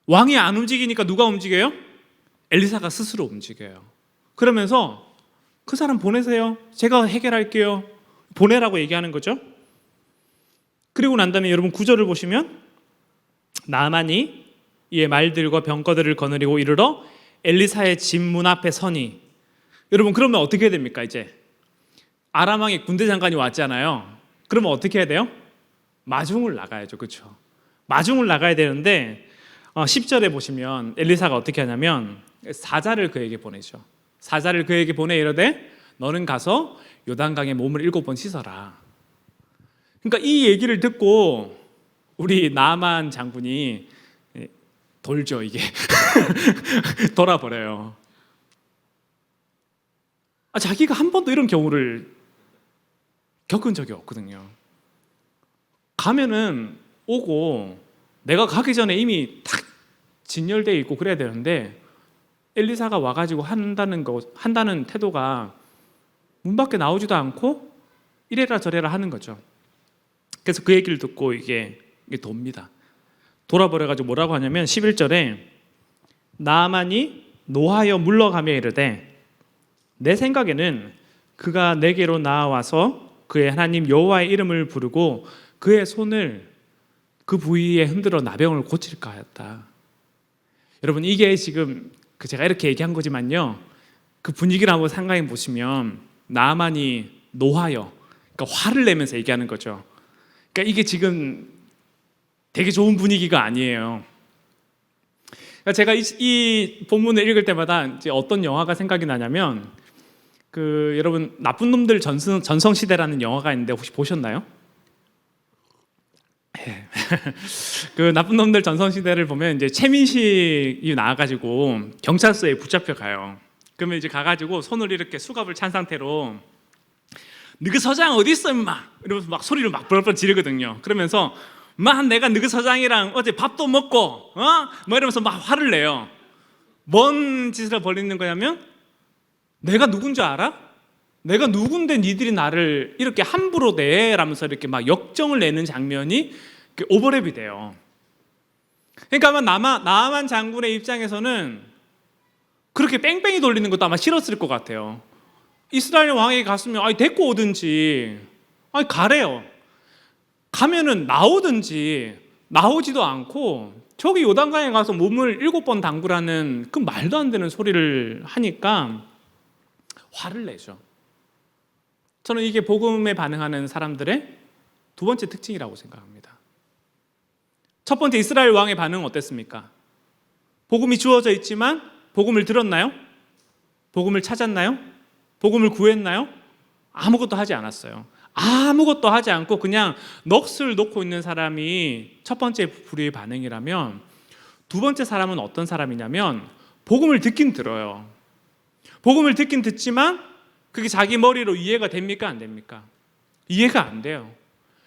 왕이 안 움직이니까 누가 움직여요? 엘리사가 스스로 움직여요. 그러면서 그 사람 보내세요. 제가 해결할게요. 보내라고 얘기하는 거죠. 그리고 난 다음에 여러분 9절을 보시면 나아만이 이에 말들과 병거들을 거느리고 이르러 엘리사의 집 문 앞에 서니, 여러분 그러면 어떻게 해야 됩니까? 이제 아람 왕의 군대 장관이 왔잖아요. 그러면 어떻게 해야 돼요? 마중을 나가야죠. 그렇죠? 마중을 나가야 되는데 10절에 보시면 엘리사가 어떻게 하냐면 사자를 그에게 보내죠. 사자를 그에게 보내 이르되 너는 가서 요단강에 몸을 7번 씻어라. 그러니까 이 얘기를 듣고 우리 나만 장군이 돌죠. 이게 돌아버려요. 자기가 한 번도 이런 경우를 겪은 적이 없거든요. 가면은 오고 내가 가기 전에 이미 탁 진열되어 있고 그래야 되는데 엘리사가 와가지고 한다는 태도가 문 밖에 나오지도 않고 이래라 저래라 하는 거죠. 그래서 그 얘기를 듣고 이게 돕니다. 돌아버려가지고 뭐라고 하냐면 11절에 나아만이 노하여 물러가며 이르되 내 생각에는 그가 내게로 나와서 그의 하나님 여호와의 이름을 부르고 그의 손을 그 부위에 흔들어 나병을 고칠까 하였다. 여러분 이게 지금 제가 이렇게 얘기한 거지만요, 그 분위기를 한번 상상해 보시면 나아만이 노하여, 그러니까 화를 내면서 얘기하는 거죠. 그러니까 이게 지금 되게 좋은 분위기가 아니에요. 그러니까 제가 이 본문을 읽을 때마다 이제 어떤 영화가 생각이 나냐면 여러분 나쁜 놈들 전성시대라는 영화가 있는데 혹시 보셨나요? 그 나쁜 놈들 전성시대를 보면 이제 최민식이 나와가지고 경찰서에 붙잡혀 가요. 그러면 이제 가가지고 손을 이렇게 수갑을 찬 상태로 너그 서장 어디 있어 임마 이러면서 막 소리를 막 벌벌 지르거든요. 그러면서 내가 너그 서장이랑 어제 밥도 먹고 뭐 이러면서 막 화를 내요. 뭔 짓을 벌이는 거냐면 내가 누군 줄 알아? 내가 누군데 니들이 나를 이렇게 함부로 내라면서 이렇게 막 역정을 내는 장면이 오버랩이 돼요. 그러니까 아마 나아만 장군의 입장에서는 그렇게 뺑뺑이 돌리는 것도 아마 싫었을 것 같아요. 이스라엘 왕에게 갔으면 데리고 오든지 가래요. 가면은 나오든지 나오지도 않고 저기 요단강에 가서 몸을 7번 담그라는 그 말도 안 되는 소리를 하니까 화를 내죠. 저는 이게 복음에 반응하는 사람들의 두 번째 특징이라고 생각합니다. 첫 번째 이스라엘 왕의 반응은 어땠습니까? 복음이 주어져 있지만 복음을 들었나요? 복음을 찾았나요? 복음을 구했나요? 아무것도 하지 않았어요. 아무것도 하지 않고 그냥 넋을 놓고 있는 사람이 첫 번째 부류의 반응이라면, 두 번째 사람은 어떤 사람이냐면 복음을 듣긴 들어요. 복음을 듣긴 듣지만 그게 자기 머리로 이해가 됩니까? 안 됩니까? 이해가 안 돼요.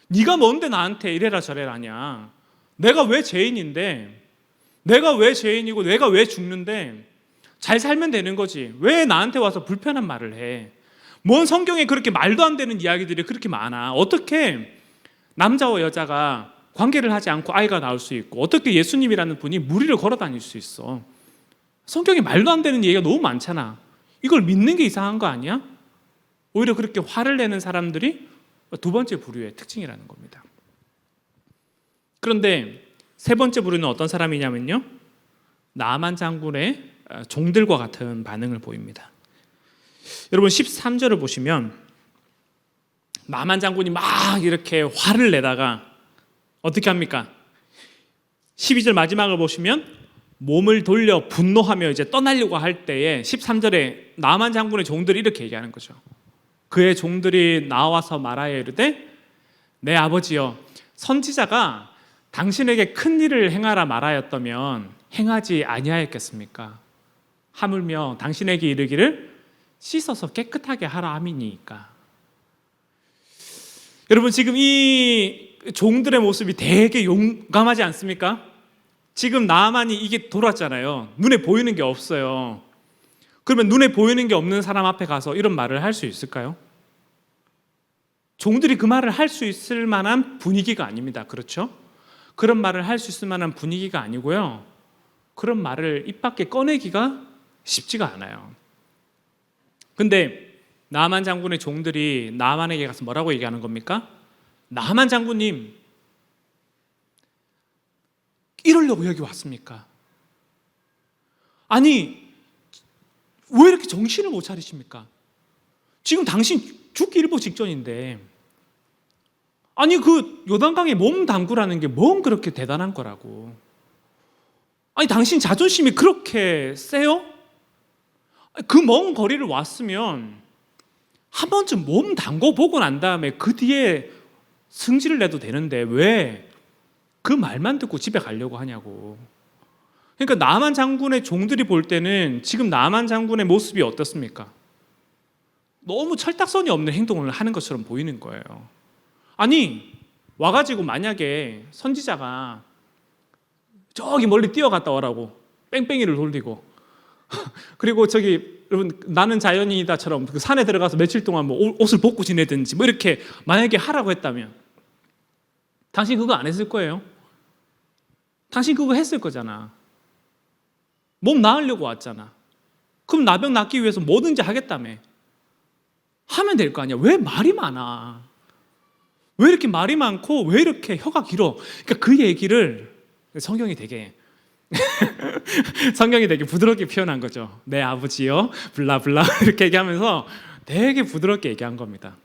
네가 뭔데 나한테 이래라 저래라 하냐? 내가 왜 죄인인데, 내가 왜 죄인이고 내가 왜 죽는데 잘 살면 되는 거지. 왜 나한테 와서 불편한 말을 해? 뭔 성경에 그렇게 말도 안 되는 이야기들이 그렇게 많아. 어떻게 남자와 여자가 관계를 하지 않고 아이가 나올 수 있고, 어떻게 예수님이라는 분이 무리를 걸어 다닐 수 있어? 성경에 말도 안 되는 얘기가 너무 많잖아. 이걸 믿는 게 이상한 거 아니야? 오히려 그렇게 화를 내는 사람들이 두 번째 부류의 특징이라는 겁니다. 그런데 세 번째 부류는 어떤 사람이냐면요, 나아만 장군의 종들과 같은 반응을 보입니다. 여러분 13절을 보시면 나아만 장군이 막 이렇게 화를 내다가 어떻게 합니까? 12절 마지막을 보시면 몸을 돌려 분노하며 이제 떠나려고 할 때에 13절에 나아만 장군의 종들이 이렇게 얘기하는 거죠. 그의 종들이 나와서 말하여 이르되 내 아버지여, 선지자가 당신에게 큰 일을 행하라 말하였다면 행하지 아니하였겠습니까? 하물며 당신에게 이르기를 씻어서 깨끗하게 하라 함이니까. 여러분, 지금 이 종들의 모습이 되게 용감하지 않습니까? 지금 나만이 이게 돌았잖아요. 눈에 보이는 게 없어요. 그러면 눈에 보이는 게 없는 사람 앞에 가서 이런 말을 할 수 있을까요? 종들이 그 말을 할 수 있을 만한 분위기가 아닙니다. 그렇죠? 그런 말을 할 수 있을 만한 분위기가 아니고요. 그런 말을 입 밖에 꺼내기가 쉽지가 않아요. 근데 나만 장군의 종들이 나만에게 가서 뭐라고 얘기하는 겁니까? 나만 장군님, 이러려고 여기 왔습니까? 아니, 왜 이렇게 정신을 못 차리십니까? 지금 당신 죽기 일보 직전인데, 아니 그 요단강에 몸 담그라는 게 뭔 그렇게 대단한 거라고. 아니 당신 자존심이 그렇게 세요? 그 먼 거리를 왔으면 한 번쯤 몸 담궈 보고 난 다음에 그 뒤에 승질을 내도 되는데 왜 그 말만 듣고 집에 가려고 하냐고. 그러니까 나만 장군의 종들이 볼 때는 지금 나만 장군의 모습이 어떻습니까? 너무 철딱선이 없는 행동을 하는 것처럼 보이는 거예요. 아니 와가지고 만약에 선지자가 저기 멀리 뛰어갔다 오라고 뺑뺑이를 돌리고 그리고 저기 여러분 나는 자연인이다처럼 그 산에 들어가서 며칠 동안 뭐 옷을 벗고 지내든지 뭐 이렇게 만약에 하라고 했다면 당신 그거 안 했을 거예요. 당신 그거 했을 거잖아. 몸 나으려고 왔잖아. 그럼 나병 낫기 위해서 뭐든지 하겠다며. 하면 될 거 아니야. 왜 말이 많아? 왜 이렇게 말이 많고 왜 이렇게 혀가 길어? 그러니까 그 얘기를 성경이 되게 부드럽게 표현한 거죠. 내 아버지요 블라블라 이렇게 얘기하면서 되게 부드럽게 얘기한 겁니다.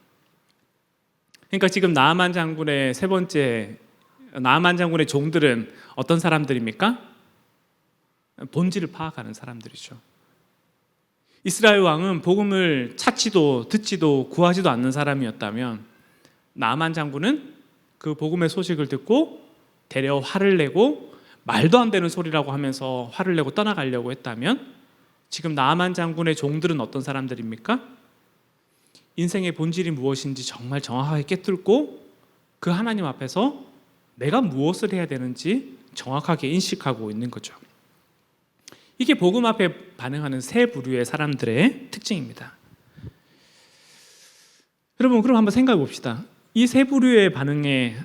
그러니까 지금 나아만 장군의 세 번째, 나아만 장군의 종들은 어떤 사람들입니까? 본질을 파악하는 사람들이죠. 이스라엘 왕은 복음을 찾지도 듣지도 구하지도 않는 사람이었다면 나아만 장군은 그 복음의 소식을 듣고 되려 화를 내고 말도 안 되는 소리라고 하면서 화를 내고 떠나가려고 했다면 지금 나아만 장군의 종들은 어떤 사람들입니까? 인생의 본질이 무엇인지 정말 정확하게 깨뚫고 그 하나님 앞에서 내가 무엇을 해야 되는지 정확하게 인식하고 있는 거죠. 이게 복음 앞에 반응하는 세 부류의 사람들의 특징입니다. 여러분 그럼 한번 생각해 봅시다. 이 세 부류의 반응의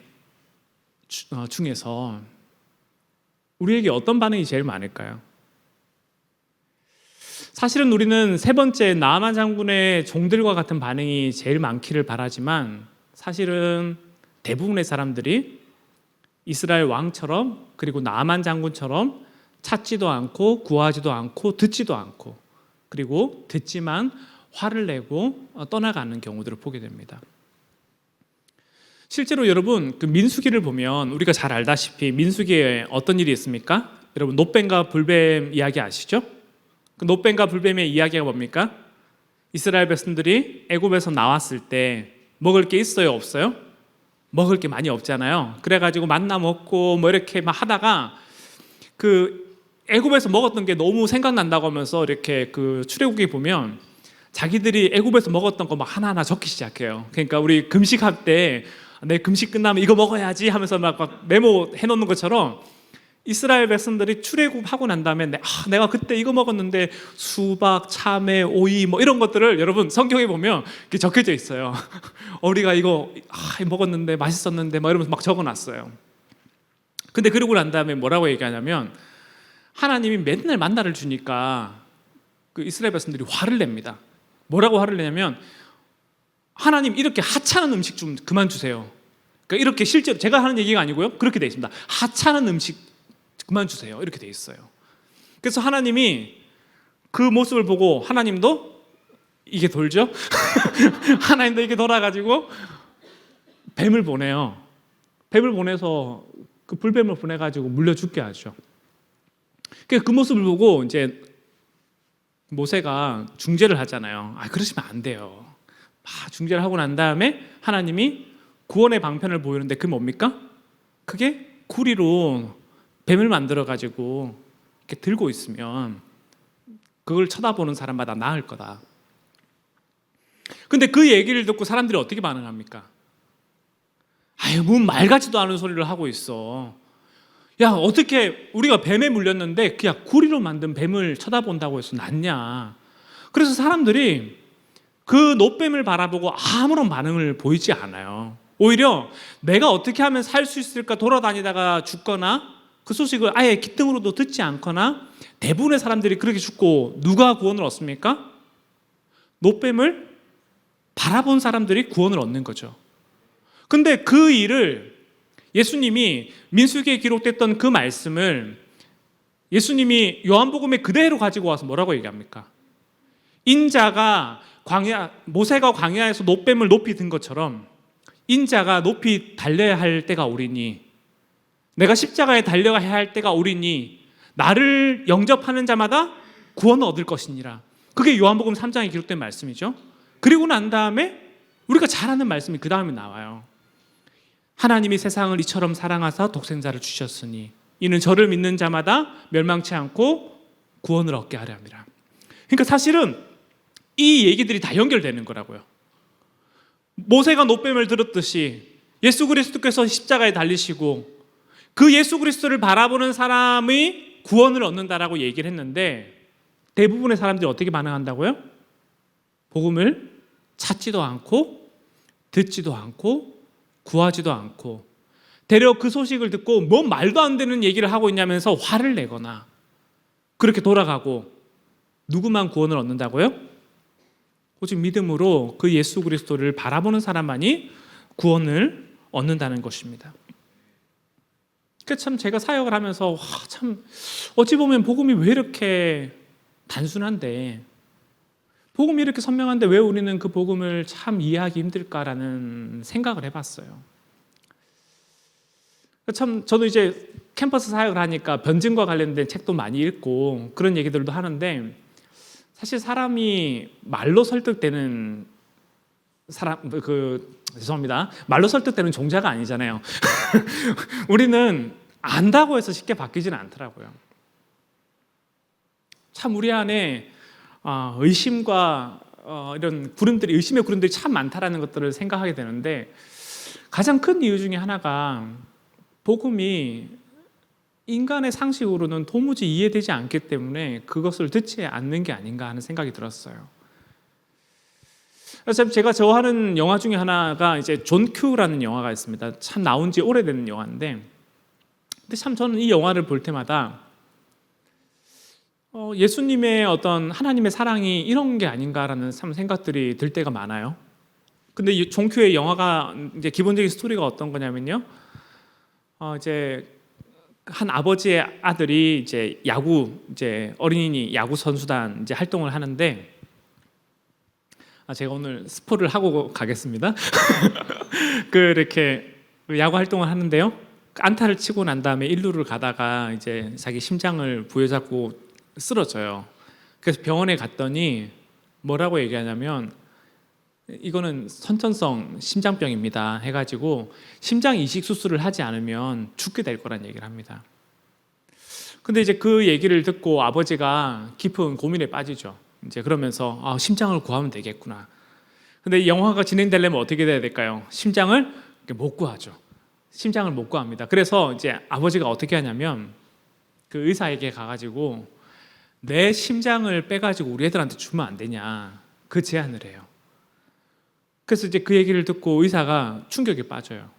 중에서 우리에게 어떤 반응이 제일 많을까요? 사실은 우리는 세 번째 나아만 장군의 종들과 같은 반응이 제일 많기를 바라지만 사실은 대부분의 사람들이 이스라엘 왕처럼 그리고 나아만 장군처럼 찾지도 않고 구하지도 않고 듣지도 않고 그리고 듣지만 화를 내고 떠나가는 경우들을 보게 됩니다. 실제로 여러분 그 민수기를 보면 우리가 잘 알다시피 민수기에 어떤 일이 있습니까? 여러분 노뱀과 불뱀 이야기 아시죠? 그 노뱀과 불뱀의 이야기가 뭡니까? 이스라엘 백성들이 애굽에서 나왔을 때 먹을 게 있어요, 없어요? 먹을 게 많이 없잖아요. 그래가지고 만나 먹고 뭐 이렇게 막 하다가 그 애굽에서 먹었던 게 너무 생각난다고 하면서 이렇게 그 출애굽기 보면 자기들이 애굽에서 먹었던 거 막 하나하나 적기 시작해요. 그러니까 우리 금식할 때 내 금식 끝나면 이거 먹어야지 하면서 막 메모해 놓는 것처럼 이스라엘 백성들이 출애굽하고 난 다음에 내가 그때 이거 먹었는데 수박, 참외, 오이 뭐 이런 것들을 여러분 성경에 보면 이렇게 적혀져 있어요. 우리가 이거 먹었는데 맛있었는데 막 이러면서 막 적어놨어요. 근데 그러고 난 다음에 뭐라고 얘기하냐면 하나님이 맨날 만나를 주니까 그 이스라엘 백성들이 화를 냅니다. 뭐라고 화를 내냐면 하나님 이렇게 하찮은 음식 좀 그만 주세요. 그러니까 이렇게 실제로 제가 하는 얘기가 아니고요. 그렇게 돼 있습니다. 하찮은 음식 그만 주세요. 이렇게 돼 있어요. 그래서 하나님이 그 모습을 보고 하나님도 이게 돌죠. 하나님도 이게 돌아가지고 뱀을 보내요. 뱀을 보내서 그 불뱀을 보내가지고 물려 죽게 하죠. 그 모습을 보고 이제 모세가 중재를 하잖아요. 그러시면 안 돼요. 중재를 하고 난 다음에 하나님이 구원의 방편을 보이는데 그게 뭡니까? 그게 구리로 뱀을 만들어 가지고 이렇게 들고 있으면 그걸 쳐다보는 사람마다 나을 거다. 근데 그 얘기를 듣고 사람들이 어떻게 반응합니까? 아유, 뭔 말 같지도 않은 소리를 하고 있어. 야, 어떻게 우리가 뱀에 물렸는데 그냥 구리로 만든 뱀을 쳐다본다고 해서 낫냐. 그래서 사람들이 그 노뱀을 바라보고 아무런 반응을 보이지 않아요. 오히려 내가 어떻게 하면 살 수 있을까 돌아다니다가 죽거나 그 소식을 아예 기등으로도 듣지 않거나, 대부분의 사람들이 그렇게 죽고 누가 구원을 얻습니까? 노뱀을 바라본 사람들이 구원을 얻는 거죠. 근데 그 일을 예수님이 민수기에 기록됐던 그 말씀을 예수님이 요한복음에 그대로 가지고 와서 뭐라고 얘기합니까? 인자가 모세가 광야에서 노뱀을 높이 든 것처럼 인자가 높이 달려야 할 때가 오리니, 내가 십자가에 달려야 할 때가 오리니 나를 영접하는 자마다 구원을 얻을 것이니라. 그게 요한복음 3장에 기록된 말씀이죠. 그리고 난 다음에 우리가 잘 아는 말씀이 그 다음에 나와요. 하나님이 세상을 이처럼 사랑하사 독생자를 주셨으니 이는 저를 믿는 자마다 멸망치 않고 구원을 얻게 하려 함이라. 그러니까 사실은 이 얘기들이 다 연결되는 거라고요. 모세가 노뱀을 들었듯이 예수 그리스도께서 십자가에 달리시고 그 예수 그리스도를 바라보는 사람이 구원을 얻는다라고 얘기를 했는데, 대부분의 사람들이 어떻게 반응한다고요? 복음을 찾지도 않고 듣지도 않고 구하지도 않고, 되려 그 소식을 듣고 뭔 말도 안 되는 얘기를 하고 있냐면서 화를 내거나 그렇게 돌아가고, 누구만 구원을 얻는다고요? 오직 믿음으로 그 예수 그리스도를 바라보는 사람만이 구원을 얻는다는 것입니다. 그 참 제가 사역을 하면서 참 어찌 보면 복음이 왜 이렇게 단순한데, 복음이 이렇게 선명한데 왜 우리는 그 복음을 참 이해하기 힘들까라는 생각을 해봤어요. 참 저도 이제 캠퍼스 사역을 하니까 변증과 관련된 책도 많이 읽고 그런 얘기들도 하는데, 사실 사람이 말로 설득되는 죄송합니다. 말로 설득되는 종자가 아니잖아요. 우리는 안다고 해서 쉽게 바뀌지는 않더라고요. 참 우리 안에 의심과 이런 의심의 구름들이 참 많다라는 것들을 생각하게 되는데, 가장 큰 이유 중에 하나가 복음이 인간의 상식으로는 도무지 이해되지 않기 때문에 그것을 듣지 않는 게 아닌가 하는 생각이 들었어요. 그래서 제가 좋아하는 영화 중에 하나가 이제 존 큐라는 영화가 있습니다. 참 나온 지 오래된 영화인데, 근데 참 저는 이 영화를 볼 때마다 예수님의 어떤 하나님의 사랑이 이런 게 아닌가라는 참 생각들이 들 때가 많아요. 근데 이 존 큐의 영화가 이제 기본적인 스토리가 어떤 거냐면요, 이제 한 아버지의 아들이 이제 어린이 야구 선수단 이제 활동을 하는데, 제가 오늘 스포를 하고 가겠습니다. 이렇게 야구 활동을 하는데요, 안타를 치고 난 다음에 1루를 가다가 이제 자기 심장을 부여잡고 쓰러져요. 그래서 병원에 갔더니 뭐라고 얘기하냐면, 이거는 선천성 심장병입니다 해가지고 심장 이식 수술을 하지 않으면 죽게 될 거란 얘기를 합니다. 근데 이제 그 얘기를 듣고 아버지가 깊은 고민에 빠지죠. 이제 그러면서 심장을 구하면 되겠구나. 근데 영화가 진행되려면 어떻게 돼야 될까요? 심장을 못 구하죠. 심장을 못 구합니다. 그래서 이제 아버지가 어떻게 하냐면 그 의사에게 가가지고 내 심장을 빼가지고 우리 애들한테 주면 안 되냐, 그 제안을 해요. 그래서 이제 그 얘기를 듣고 의사가 충격에 빠져요.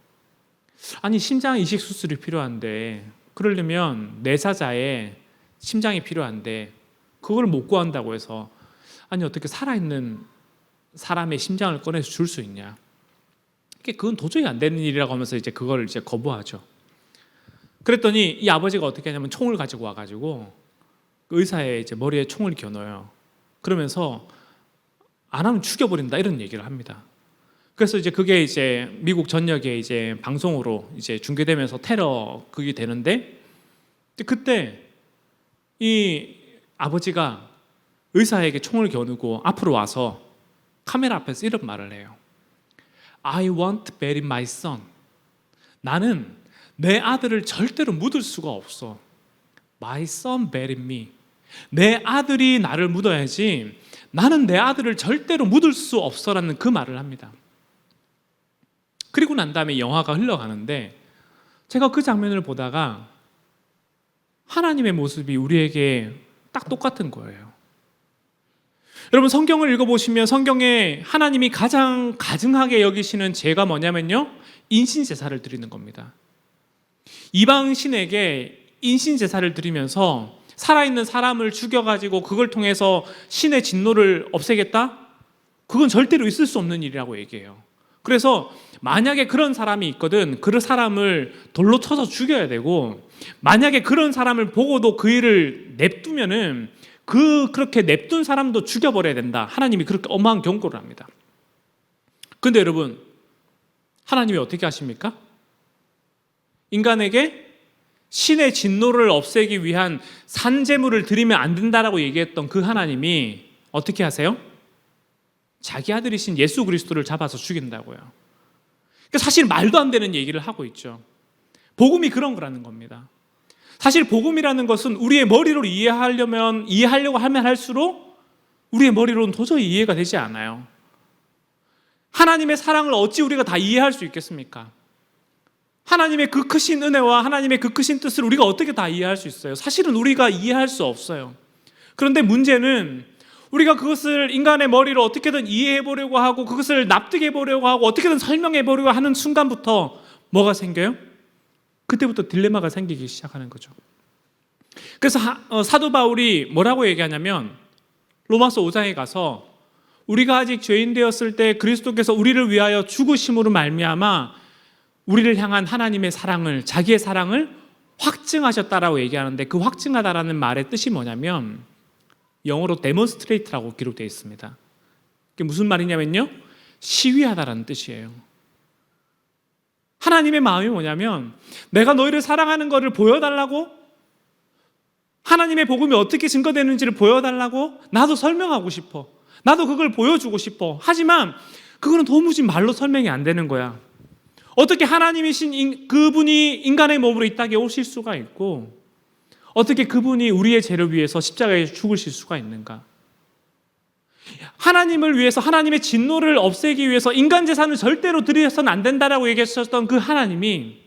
아니, 심장 이식 수술이 필요한데, 그러려면 내사자의 심장이 필요한데 그걸 못 구한다고 해서, 아니 어떻게 살아있는 사람의 심장을 꺼내서 줄 수 있냐, 그건 도저히 안 되는 일이라고 하면서 이제 그걸 이제 거부하죠. 그랬더니 이 아버지가 어떻게 하냐면 총을 가지고 와가지고 그 의사의 이제 머리에 총을 겨눠요. 그러면서 안 하면 죽여버린다, 이런 얘기를 합니다. 그래서 이제 그게 이제 미국 전역에 이제 방송으로 이제 중계되면서 테러 그게 되는데, 그때 이 아버지가 의사에게 총을 겨누고 앞으로 와서 카메라 앞에서 이런 말을 해요. I want to bury my son. 나는 내 아들을 절대로 묻을 수가 없어. My son buried me. 내 아들이 나를 묻어야지 나는 내 아들을 절대로 묻을 수 없어라는 그 말을 합니다. 그리고 난 다음에 영화가 흘러가는데 제가 그 장면을 보다가 하나님의 모습이 우리에게 딱 똑같은 거예요. 여러분, 성경을 읽어보시면 성경에 하나님이 가장 가증하게 여기시는 죄가 뭐냐면요, 인신제사를 드리는 겁니다. 이방 신에게 인신제사를 드리면서 살아있는 사람을 죽여가지고 그걸 통해서 신의 진노를 없애겠다? 그건 절대로 있을 수 없는 일이라고 얘기해요. 그래서 만약에 그런 사람이 있거든, 그 사람을 돌로 쳐서 죽여야 되고, 만약에 그런 사람을 보고도 그 일을 냅두면은 그렇게 냅둔 사람도 죽여버려야 된다. 하나님이 그렇게 엄한 경고를 합니다. 근데 여러분, 하나님이 어떻게 하십니까? 인간에게 신의 진노를 없애기 위한 산제물을 드리면 안 된다라고 얘기했던 그 하나님이 어떻게 하세요? 자기 아들이신 예수 그리스도를 잡아서 죽인다고요. 그러니까 사실 말도 안 되는 얘기를 하고 있죠. 복음이 그런 거라는 겁니다. 사실 복음이라는 것은 우리의 머리로 이해하려고 하면 할수록 우리의 머리로는 도저히 이해가 되지 않아요. 하나님의 사랑을 어찌 우리가 다 이해할 수 있겠습니까? 하나님의 그 크신 은혜와 하나님의 그 크신 뜻을 우리가 어떻게 다 이해할 수 있어요? 사실은 우리가 이해할 수 없어요. 그런데 문제는 우리가 그것을 인간의 머리로 어떻게든 이해해 보려고 하고 그것을 납득해 보려고 하고 어떻게든 설명해 보려고 하는 순간부터 뭐가 생겨요? 그때부터 딜레마가 생기기 시작하는 거죠. 그래서 사도 바울이 뭐라고 얘기하냐면 로마서 5장에 가서 우리가 아직 죄인 되었을 때 그리스도께서 우리를 위하여 죽으심으로 말미암아 우리를 향한 하나님의 사랑을, 자기의 사랑을 확증하셨다라고 얘기하는데, 그 확증하다라는 말의 뜻이 뭐냐면 영어로 demonstrate라고 기록되어 있습니다. 그게 무슨 말이냐면요, 시위하다라는 뜻이에요. 하나님의 마음이 뭐냐면 내가 너희를 사랑하는 것을 보여달라고, 하나님의 복음이 어떻게 증거되는지를 보여달라고 나도 설명하고 싶어. 나도 그걸 보여주고 싶어. 하지만 그거는 도무지 말로 설명이 안 되는 거야. 어떻게 하나님이신 그분이 인간의 몸으로 이 땅에 오실 수가 있고, 어떻게 그분이 우리의 죄를 위해서 십자가에 죽으실 수가 있는가? 하나님을 위해서, 하나님의 진노를 없애기 위해서 인간 재산을 절대로 드려서는 안 된다라고 얘기하셨던 그 하나님이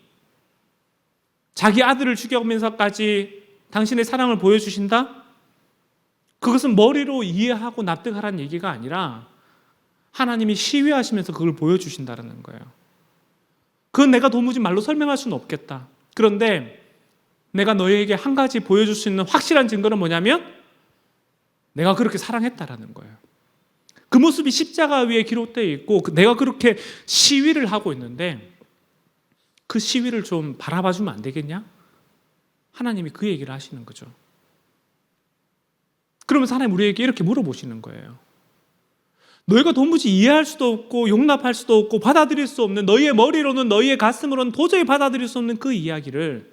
자기 아들을 죽여오면서까지 당신의 사랑을 보여주신다? 그것은 머리로 이해하고 납득하라는 얘기가 아니라 하나님이 시위하시면서 그걸 보여주신다는 거예요. 그건 내가 도무지 말로 설명할 수는 없겠다. 그런데 내가 너희에게 한 가지 보여줄 수 있는 확실한 증거는 뭐냐면 내가 그렇게 사랑했다라는 거예요. 그 모습이 십자가 위에 기록되어 있고 내가 그렇게 시위를 하고 있는데 그 시위를 좀 바라봐 주면 안 되겠냐? 하나님이 그 얘기를 하시는 거죠. 그러면서 하나님 우리에게 이렇게 물어보시는 거예요. 너희가 도무지 이해할 수도 없고 용납할 수도 없고 받아들일 수 없는, 너희의 머리로는 너희의 가슴으로는 도저히 받아들일 수 없는 그 이야기를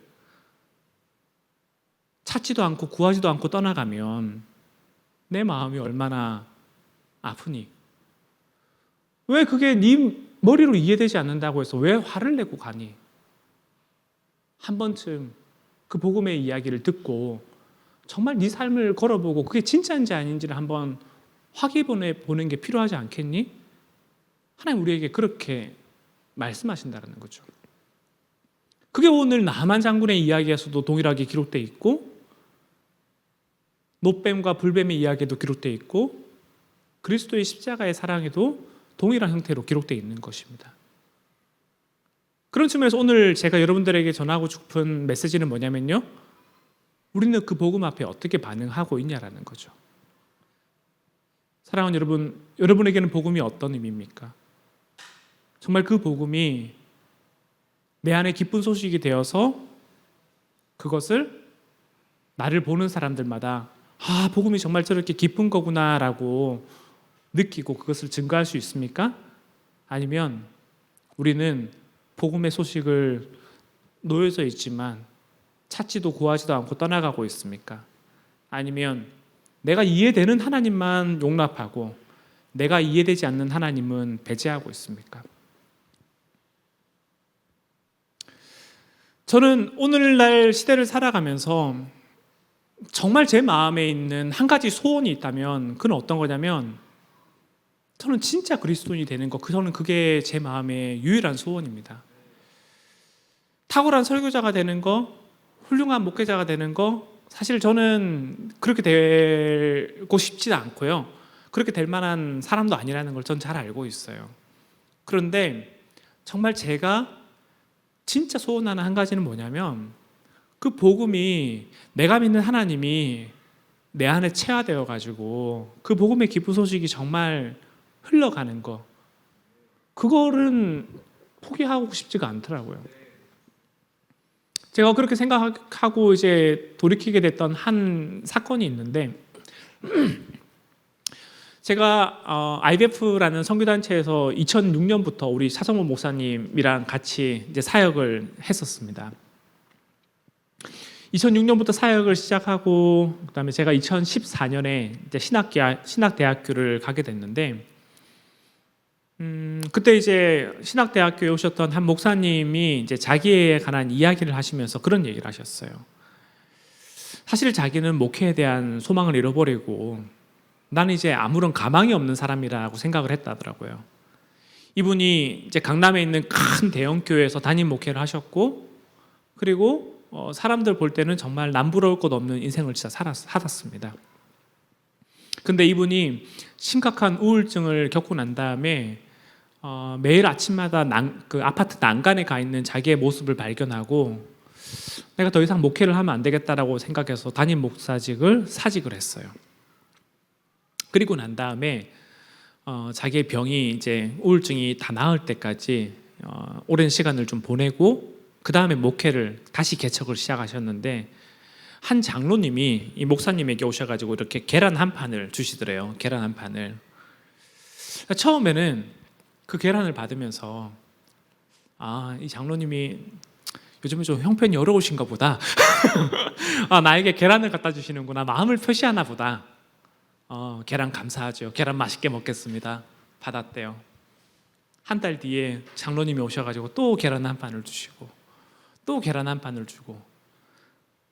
찾지도 않고 구하지도 않고 떠나가면 내 마음이 얼마나 아프니? 왜 그게 네 머리로 이해되지 않는다고 해서 왜 화를 내고 가니? 한 번쯤 그 복음의 이야기를 듣고 정말 네 삶을 걸어보고 그게 진짜인지 아닌지를 한번 확인해 보는 게 필요하지 않겠니? 하나님 우리에게 그렇게 말씀하신다는 거죠. 그게 오늘 나만 장군의 이야기에서도 동일하게 기록되어 있고, 노뱀과 불뱀의 이야기에도 기록되어 있고, 그리스도의 십자가의 사랑에도 동일한 형태로 기록되어 있는 것입니다. 그런 측면에서 오늘 제가 여러분들에게 전하고 싶은 메시지는 뭐냐면요, 우리는 그 복음 앞에 어떻게 반응하고 있냐라는 거죠. 사랑하는 여러분, 여러분에게는 복음이 어떤 의미입니까? 정말 그 복음이 내 안에 기쁜 소식이 되어서 그것을 나를 보는 사람들마다 아, 복음이 정말 저렇게 기쁜 거구나라고 느끼고 그것을 증거할 수 있습니까? 아니면 우리는 복음의 소식을 놓여져 있지만 찾지도 구하지도 않고 떠나가고 있습니까? 아니면 내가 이해되는 하나님만 용납하고 내가 이해되지 않는 하나님은 배제하고 있습니까? 저는 오늘날 시대를 살아가면서 정말 제 마음에 있는 한 가지 소원이 있다면 그건 어떤 거냐면 저는 진짜 그리스도인이 되는 거, 저는 그게 제 마음의 유일한 소원입니다. 탁월한 설교자가 되는 거, 훌륭한 목회자가 되는 거, 사실 저는 그렇게 되고 싶지는 않고요. 그렇게 될 만한 사람도 아니라는 걸 전 잘 알고 있어요. 그런데 정말 제가 진짜 소원하는 한 가지는 뭐냐면 그 복음이, 내가 믿는 하나님이 내 안에 체화되어 가지고 그 복음의 기쁜 소식이 정말 흘러가는 거, 그거는 포기하고 싶지가 않더라고요. 제가 그렇게 생각하고 이제 돌이키게 됐던 한 사건이 있는데 제가 IBF라는 선교단체에서 2006년부터 우리 차성모 목사님이랑 같이 이제 사역을 했었습니다. 2006년부터 사역을 시작하고 그다음에 제가 2014년에 이제 신학대학교를 가게 됐는데 그때 이제 신학대학교에 오셨던 한 목사님이 이제 자기에 관한 이야기를 하시면서 그런 얘기를 하셨어요. 사실 자기는 목회에 대한 소망을 잃어버리고 나는 이제 아무런 가망이 없는 사람이라고 생각을 했다더라고요. 이분이 이제 강남에 있는 큰 대형 교회에서 담임 목회를 하셨고, 그리고 사람들 볼 때는 정말 남부러울 것 없는 인생을 진짜 살았습니다. 근데 이분이 심각한 우울증을 겪고 난 다음에 매일 아침마다 그 아파트 난간에 가 있는 자기의 모습을 발견하고 내가 더 이상 목회를 하면 안 되겠다라고 생각해서 담임 목사직을 사직을 했어요. 그리고 난 다음에 자기의 병이 이제 우울증이 다 나을 때까지 오랜 시간을 좀 보내고 그 다음에 목회를 다시 개척을 시작하셨는데 한 장로님이 이 목사님에게 오셔가지고 이렇게 계란 한 판을 주시더래요. 계란 한 판을. 처음에는 그 계란을 받으면서 이 장로님이 요즘에 좀 형편이 어려우신가 보다. 나에게 계란을 갖다 주시는구나. 마음을 표시하나 보다. 계란 감사하죠. 계란 맛있게 먹겠습니다. 받았대요. 한 달 뒤에 장로님이 오셔가지고 또 계란 한 판을 주시고 또 계란 한 판을 주고,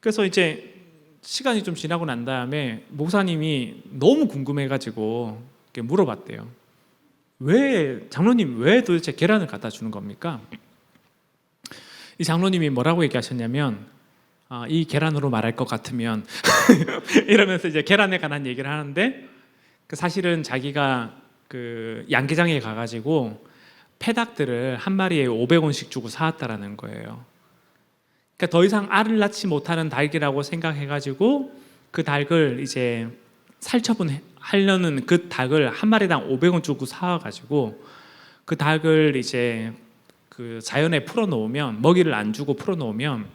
그래서 이제 시간이 좀 지나고 난 다음에 목사님이 너무 궁금해가지고 이렇게 물어봤대요. 장로님 왜 도대체 계란을 갖다 주는 겁니까? 이 장로님이 뭐라고 얘기하셨냐면 이 계란으로 말할 것 같으면 이러면서 이제 계란에 관한 얘기를 하는데 사실은 자기가 그 양계장에 가가지고 패닭들을 한 마리에 500원씩 주고 사왔다라는 거예요. 그러니까 더 이상 알을 낳지 못하는 닭이라고 생각해가지고 그 닭을 이제 살처분하려는 그 닭을 한 마리당 500원 주고 사와가지고 그 닭을 이제 그 자연에 풀어놓으면, 먹이를 안 주고 풀어놓으면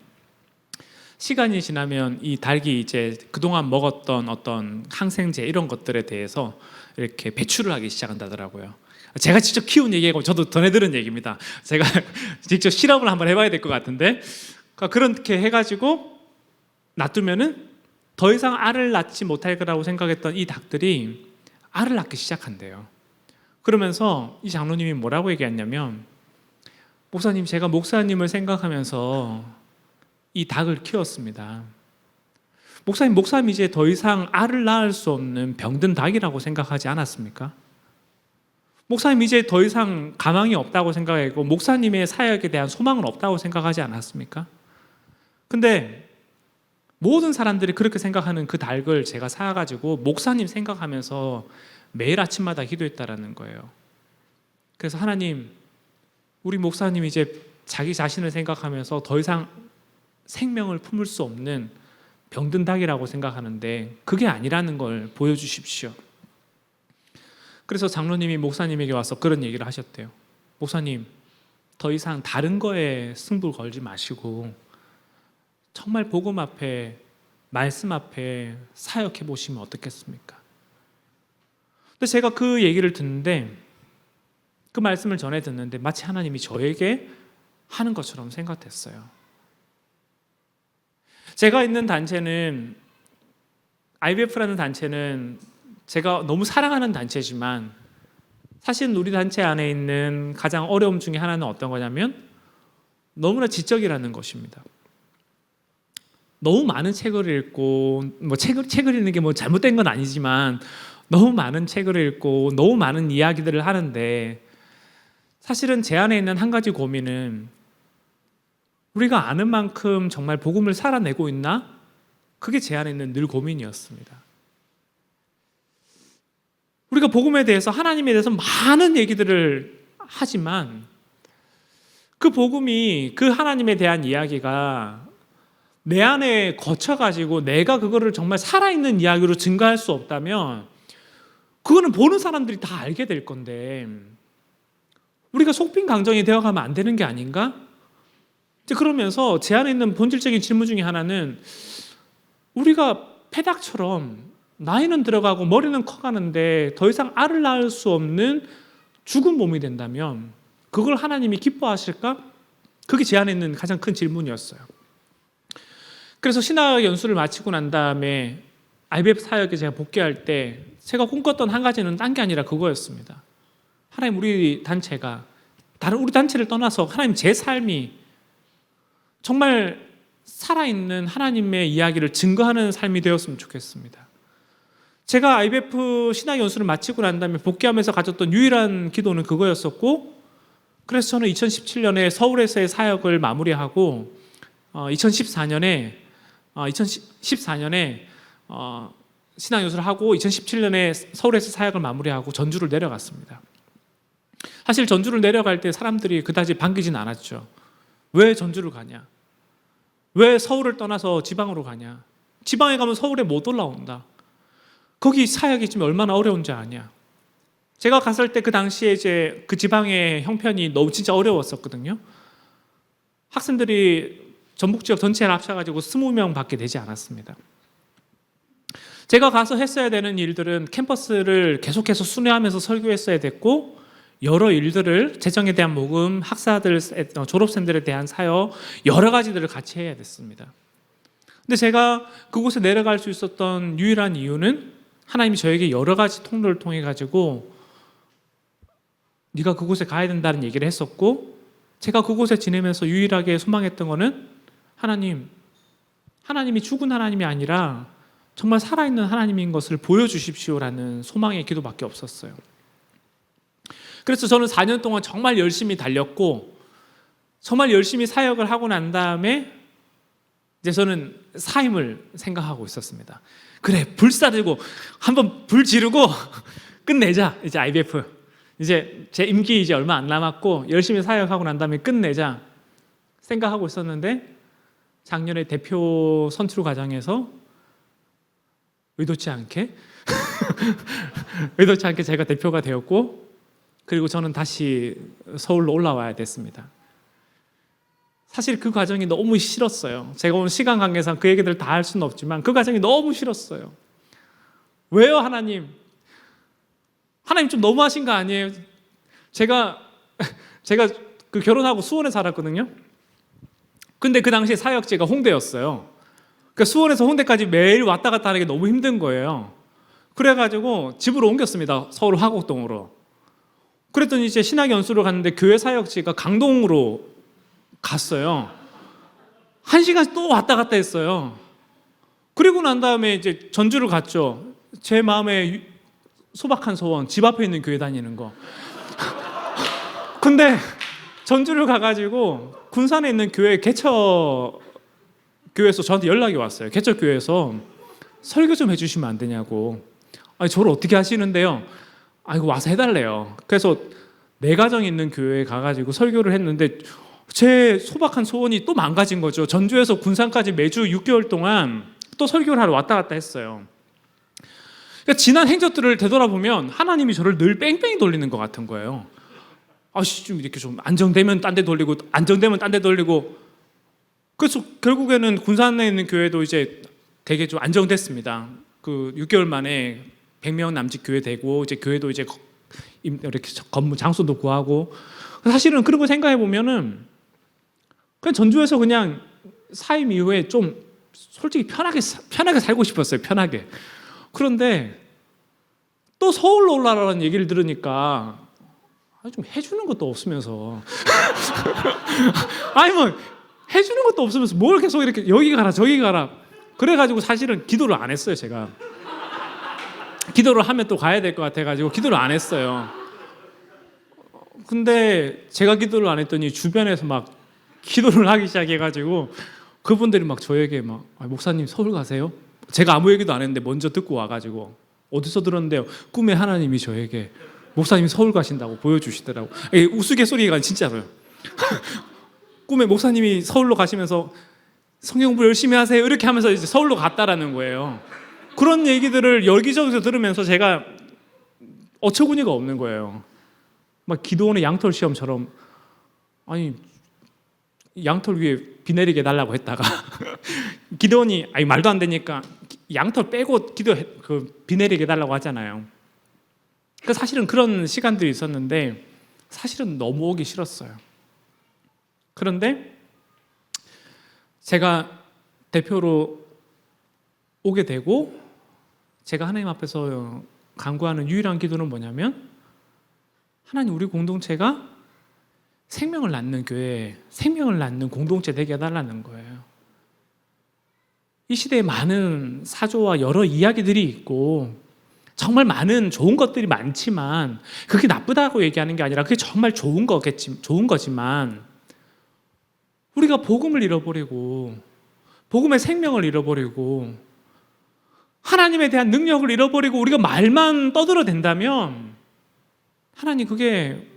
시간이 지나면 이 닭이 이제 그동안 먹었던 어떤 항생제 이런 것들에 대해서 이렇게 배출을 하기 시작한다더라고요. 제가 직접 키운 얘기고 저도 전해 들은 얘기입니다. 제가 직접 실험을 한번 해봐야 될 것 같은데, 그렇게 해가지고 놔두면은 더 이상 알을 낳지 못할 거라고 생각했던 이 닭들이 알을 낳기 시작한대요. 그러면서 이 장로님이 뭐라고 얘기했냐면, 목사님, 제가 목사님을 생각하면서 이 닭을 키웠습니다. 목사님 이제 더 이상 알을 낳을 수 없는 병든 닭이라고 생각하지 않았습니까? 목사님 이제 더 이상 가망이 없다고 생각하고 목사님의 사역에 대한 소망은 없다고 생각하지 않았습니까? 근데 모든 사람들이 그렇게 생각하는 그 닭을 제가 사가지고 목사님 생각하면서 매일 아침마다 기도했다라는 거예요. 그래서 하나님, 우리 목사님 이제 자기 자신을 생각하면서 더 이상 생명을 품을 수 없는 병든 닭이라고 생각하는데 그게 아니라는 걸 보여주십시오. 그래서 장로님이 목사님에게 와서 그런 얘기를 하셨대요. 목사님, 더 이상 다른 거에 승부 걸지 마시고 정말 복음 앞에, 말씀 앞에 사역해 보시면 어떻겠습니까? 근데 제가 그 얘기를 듣는데, 그 말씀을 전해 듣는데 마치 하나님이 저에게 하는 것처럼 생각됐어요. 제가 있는 단체는, IBF라는 단체는 제가 너무 사랑하는 단체지만 사실 우리 단체 안에 있는 가장 어려움 중에 하나는 어떤 거냐면 너무나 지적이라는 것입니다. 너무 많은 책을 읽고 뭐 책을 읽는 게 뭐 잘못된 건 아니지만 너무 많은 책을 읽고 너무 많은 이야기들을 하는데 사실은 제 안에 있는 한 가지 고민은 우리가 아는 만큼 정말 복음을 살아내고 있나? 그게 제 안에 있는 늘 고민이었습니다. 우리가 복음에 대해서 하나님에 대해서 많은 얘기들을 하지만 그 복음이 그 하나님에 대한 이야기가 내 안에 거쳐가지고 내가 그거를 정말 살아있는 이야기로 증거할 수 없다면 그거는 보는 사람들이 다 알게 될 건데 우리가 속빈 강정이 되어가면 안 되는 게 아닌가? 이제 그러면서 제 안에 있는 본질적인 질문 중에 하나는 우리가 페닥처럼 나이는 들어가고 머리는 커가는데 더 이상 알을 낳을 수 없는 죽은 몸이 된다면 그걸 하나님이 기뻐하실까? 그게 제 안에 있는 가장 큰 질문이었어요. 그래서 신학 연수를 마치고 난 다음에 IBF 사역에 제가 복귀할 때 제가 꿈꿨던 한 가지는 딴 게 아니라 그거였습니다. 하나님, 우리 단체가 다른 우리 단체를 떠나서 하나님 제 삶이 정말 살아있는 하나님의 이야기를 증거하는 삶이 되었으면 좋겠습니다. 제가 IBF 신학 연수를 마치고 난 다음에 복귀하면서 가졌던 유일한 기도는 그거였었고, 그래서 저는 2017년에 서울에서의 사역을 마무리하고 2014년에 신학 연수를 하고 2017년에 서울에서 사역을 마무리하고 전주를 내려갔습니다. 사실 전주를 내려갈 때 사람들이 그다지 반기진 않았죠. 왜 전주를 가냐? 왜 서울을 떠나서 지방으로 가냐? 지방에 가면 서울에 못 올라온다. 거기 사역이 지금 얼마나 어려운지 아냐? 제가 갔을 때 그 당시에 이제 그 지방의 형편이 너무 진짜 어려웠었거든요. 학생들이 전북 지역 전체를 합쳐가지고 20명밖에 되지 않았습니다. 제가 가서 했어야 되는 일들은 캠퍼스를 계속해서 순회하면서 설교했어야 됐고, 여러 일들을 재정에 대한 모금, 학사들, 졸업생들에 대한 사역, 여러 가지들을 같이 해야 됐습니다. 근데 제가 그곳에 내려갈 수 있었던 유일한 이유는 하나님이 저에게 여러 가지 통로를 통해 가지고 네가 그곳에 가야 된다는 얘기를 했었고, 제가 그곳에 지내면서 유일하게 소망했던 거는 하나님이 죽은 하나님이 아니라 정말 살아있는 하나님인 것을 보여주십시오라는 소망의 기도밖에 없었어요. 그래서 저는 4년 동안 정말 열심히 달렸고, 정말 열심히 사역을 하고 난 다음에 이제 저는 사임을 생각하고 있었습니다. 그래, 불사르고 한번 불 지르고 끝내자. 이제 IBF 이제 제 임기 이제 얼마 안 남았고 열심히 사역하고 난 다음에 끝내자 생각하고 있었는데, 작년에 대표 선출 과정에서 의도치 않게 제가 대표가 되었고, 그리고 저는 다시 서울로 올라와야 됐습니다. 사실 그 과정이 너무 싫었어요. 제가 오늘 시간 관계상 그 얘기들 다 할 수는 없지만 그 과정이 너무 싫었어요. 왜요, 하나님? 하나님 좀 너무하신 거 아니에요? 제가 그 결혼하고 수원에 살았거든요. 근데 그 당시에 사역지가 홍대였어요. 그러니까 수원에서 홍대까지 매일 왔다 갔다 하는 게 너무 힘든 거예요. 그래가지고 집으로 옮겼습니다. 서울 화곡동으로. 그랬더니 이제 신학 연수를 갔는데 교회 사역지가 강동으로 갔어요. 1시간 또 왔다 갔다 했어요. 그리고 난 다음에 이제 전주를 갔죠. 제 마음에 소박한 소원, 집 앞에 있는 교회 다니는 거. 근데 전주를 가가지고 군산에 있는 교회 개처교회에서 저한테 연락이 왔어요. 개처교회에서 설교 좀 해주시면 안 되냐고. 아니, 저를 어떻게 하시는데요? 이거 와서 해달래요. 그래서 내 가정에 있는 교회에 가가지고 설교를 했는데 제 소박한 소원이 또 망가진 거죠. 전주에서 군산까지 매주 6개월 동안 또 설교를 하러 왔다 갔다 했어요. 그러니까 지난 행적들을 되돌아보면 하나님이 저를 늘 뺑뺑이 돌리는 것 같은 거예요. 좀 이렇게 좀 안정되면 딴 데 돌리고, 안정되면 딴 데 돌리고. 그래서 결국에는 군산에 있는 교회도 이제 되게 좀 안정됐습니다. 그 6개월 만에 100명 남짓 교회 되고, 이제 교회도 이제 이렇게 건물 장소도 구하고. 사실은 그런 거 생각해 보면은 그냥 전주에서 그냥 사임 이후에 좀 솔직히 편하게 살고 싶었어요. 편하게. 그런데 또 서울로 올라가라는 얘기를 좀 해주는 것도 없으면서 해주는 것도 없으면서 뭘 계속 이렇게 여기 가라 저기 가라. 그래가지고 사실은 기도를 안 했어요. 제가 기도를 하면 또 가야 될 것 같아가지고 기도를 안 했어요. 근데 제가 기도를 안 했더니 주변에서 막 기도를 하기 시작해가지고 그분들이 막 저에게 막 목사님 서울 가세요? 제가 아무 얘기도 안 했는데 먼저 듣고 와가지고 어디서 들었는데요? 꿈에 하나님이 저에게 목사님이 서울 가신다고 보여주시더라고. 우스갯소리가 진짜로요. 꿈에 목사님이 서울로 가시면서 성경 공부 열심히 하세요 이렇게 하면서 이제 서울로 갔다라는 거예요. 그런 얘기들을 여기저기서 들으면서 제가 어처구니가 없는 거예요. 막 기도원의 양털 시험처럼 아니 양털 위에 비 내리게 해달라고 했다가 기도원이 아니 말도 안 되니까 양털 빼고 비 내리게 해달라고 하잖아요. 그러니까 사실은 그런 시간들이 있었는데 사실은 너무 오기 싫었어요. 그런데 제가 대표로 오게 되고 제가 하나님 앞에서 간구하는 유일한 기도는 뭐냐면 하나님 우리 공동체가 생명을 낳는 교회, 생명을 낳는 공동체 되게 해달라는 거예요. 이 시대에 많은 사조와 여러 이야기들이 있고 정말 많은 좋은 것들이 많지만 그게 나쁘다고 얘기하는 게 아니라 그게 정말 좋은 거지만 우리가 복음을 잃어버리고 복음의 생명을 잃어버리고 하나님에 대한 능력을 잃어버리고 우리가 말만 떠들어댄다면 하나님 그게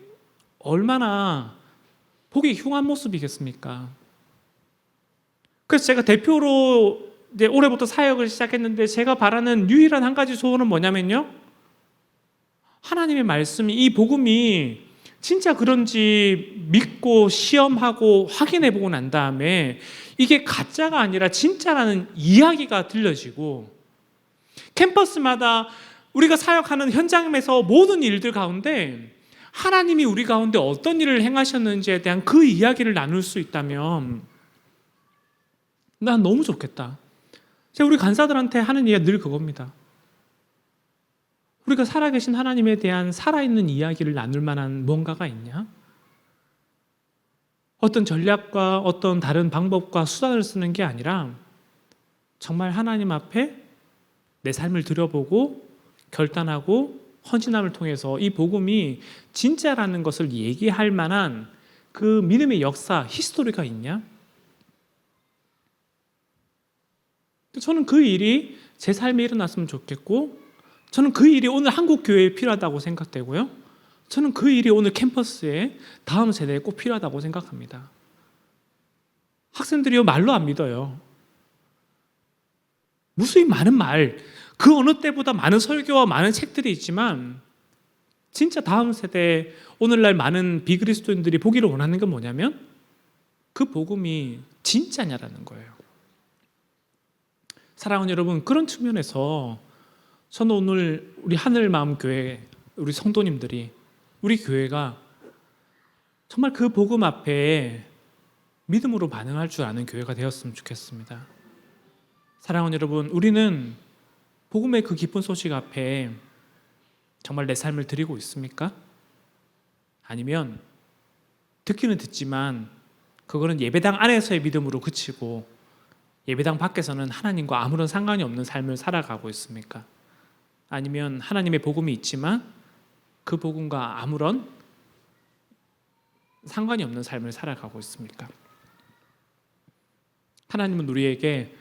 얼마나 보기 흉한 모습이겠습니까? 그래서 제가 대표로 이제 올해부터 사역을 시작했는데 제가 바라는 유일한 한 가지 소원은 뭐냐면요, 하나님의 말씀이 이 복음이 진짜 그런지 믿고 시험하고 확인해보고 난 다음에 이게 가짜가 아니라 진짜라는 이야기가 들려지고 캠퍼스마다 우리가 사역하는 현장에서 모든 일들 가운데 하나님이 우리 가운데 어떤 일을 행하셨는지에 대한 그 이야기를 나눌 수 있다면 난 너무 좋겠다. 제가 우리 간사들한테 하는 이야기가 늘 그겁니다. 우리가 살아계신 하나님에 대한 살아있는 이야기를 나눌 만한 뭔가가 있냐? 어떤 전략과 어떤 다른 방법과 수단을 쓰는 게 아니라 정말 하나님 앞에 내 삶을 들여보고 결단하고 헌신함을 통해서 이 복음이 진짜라는 것을 얘기할 만한 그 믿음의 역사, 히스토리가 있냐? 저는 그 일이 제 삶에 일어났으면 좋겠고 저는 그 일이 오늘 한국 교회에 필요하다고 생각되고요. 저는 그 일이 오늘 캠퍼스에 다음 세대에 꼭 필요하다고 생각합니다. 학생들이요 말로 안 믿어요. 무수히 많은 말, 그 어느 때보다 많은 설교와 많은 책들이 있지만 진짜 다음 세대, 오늘날 많은 비그리스도인들이 보기를 원하는 건 뭐냐면 그 복음이 진짜냐라는 거예요. 사랑하는 여러분, 그런 측면에서 저는 오늘 우리 하늘마음교회 우리 성도님들이 우리 교회가 정말 그 복음 앞에 믿음으로 반응할 줄 아는 교회가 되었으면 좋겠습니다. 사랑하는 여러분, 우리는 복음의 그 기쁜 소식 앞에 정말 내 삶을 드리고 있습니까? 아니면 듣기는 듣지만 그거는 예배당 안에서의 믿음으로 그치고 예배당 밖에서는 하나님과 아무런 상관이 없는 삶을 살아가고 있습니까? 아니면 하나님의 복음이 있지만 그 복음과 아무런 상관이 없는 삶을 살아가고 있습니까? 하나님은 우리에게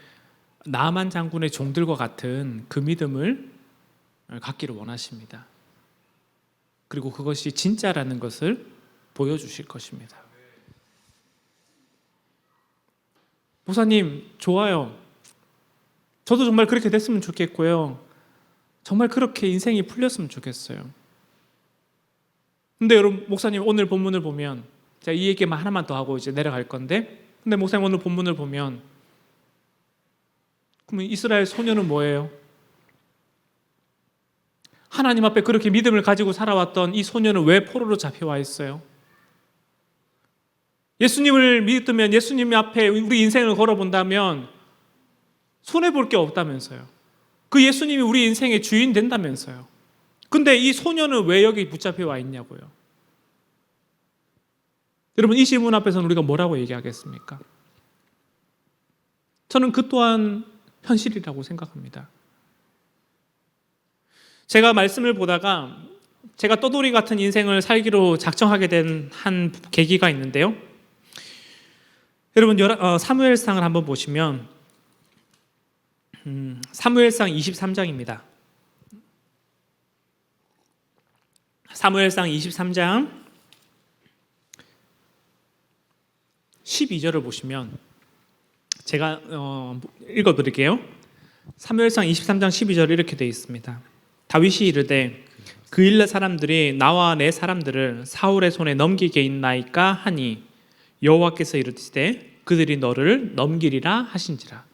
나아만 장군의 종들과 같은 그 믿음을 갖기를 원하십니다. 그리고 그것이 진짜라는 것을 보여주실 것입니다. 목사님, 좋아요. 저도 정말 그렇게 됐으면 좋겠고요. 정말 그렇게 인생이 풀렸으면 좋겠어요. 근데 여러분, 목사님 오늘 본문을 보면 제가 이 얘기만 하나만 더 하고 이제 내려갈 건데, 근데 목사님 오늘 본문을 보면 그러면 이스라엘 소녀는 뭐예요? 하나님 앞에 그렇게 믿음을 가지고 살아왔던 이 소녀는 왜 포로로 잡혀와 있어요? 예수님을 믿으면 예수님 앞에 우리 인생을 걸어본다면 손해볼 게 없다면서요. 그 예수님이 우리 인생의 주인 된다면서요. 근데 이 소녀는 왜 여기 붙잡혀 와 있냐고요. 여러분, 이 질문 앞에서는 우리가 뭐라고 얘기하겠습니까? 저는 그 또한 현실이라고 생각합니다. 제가 말씀을 보다가 제가 떠돌이 같은 인생을 살기로 작정하게 된 한 계기가 있는데요. 여러분 사무엘상을 한번 보시면 사무엘상 23장입니다. 사무엘상 23장 12절을 보시면 제가 읽어드릴게요. 사무엘상 23장 12절 이렇게 되어 있습니다. 다윗이 이르되 그일라 사람들이 나와 내 사람들을 사울의 손에 넘기게 있나이까 하니 여호와께서 이르시되 그들이 너를 넘기리라 하신지라.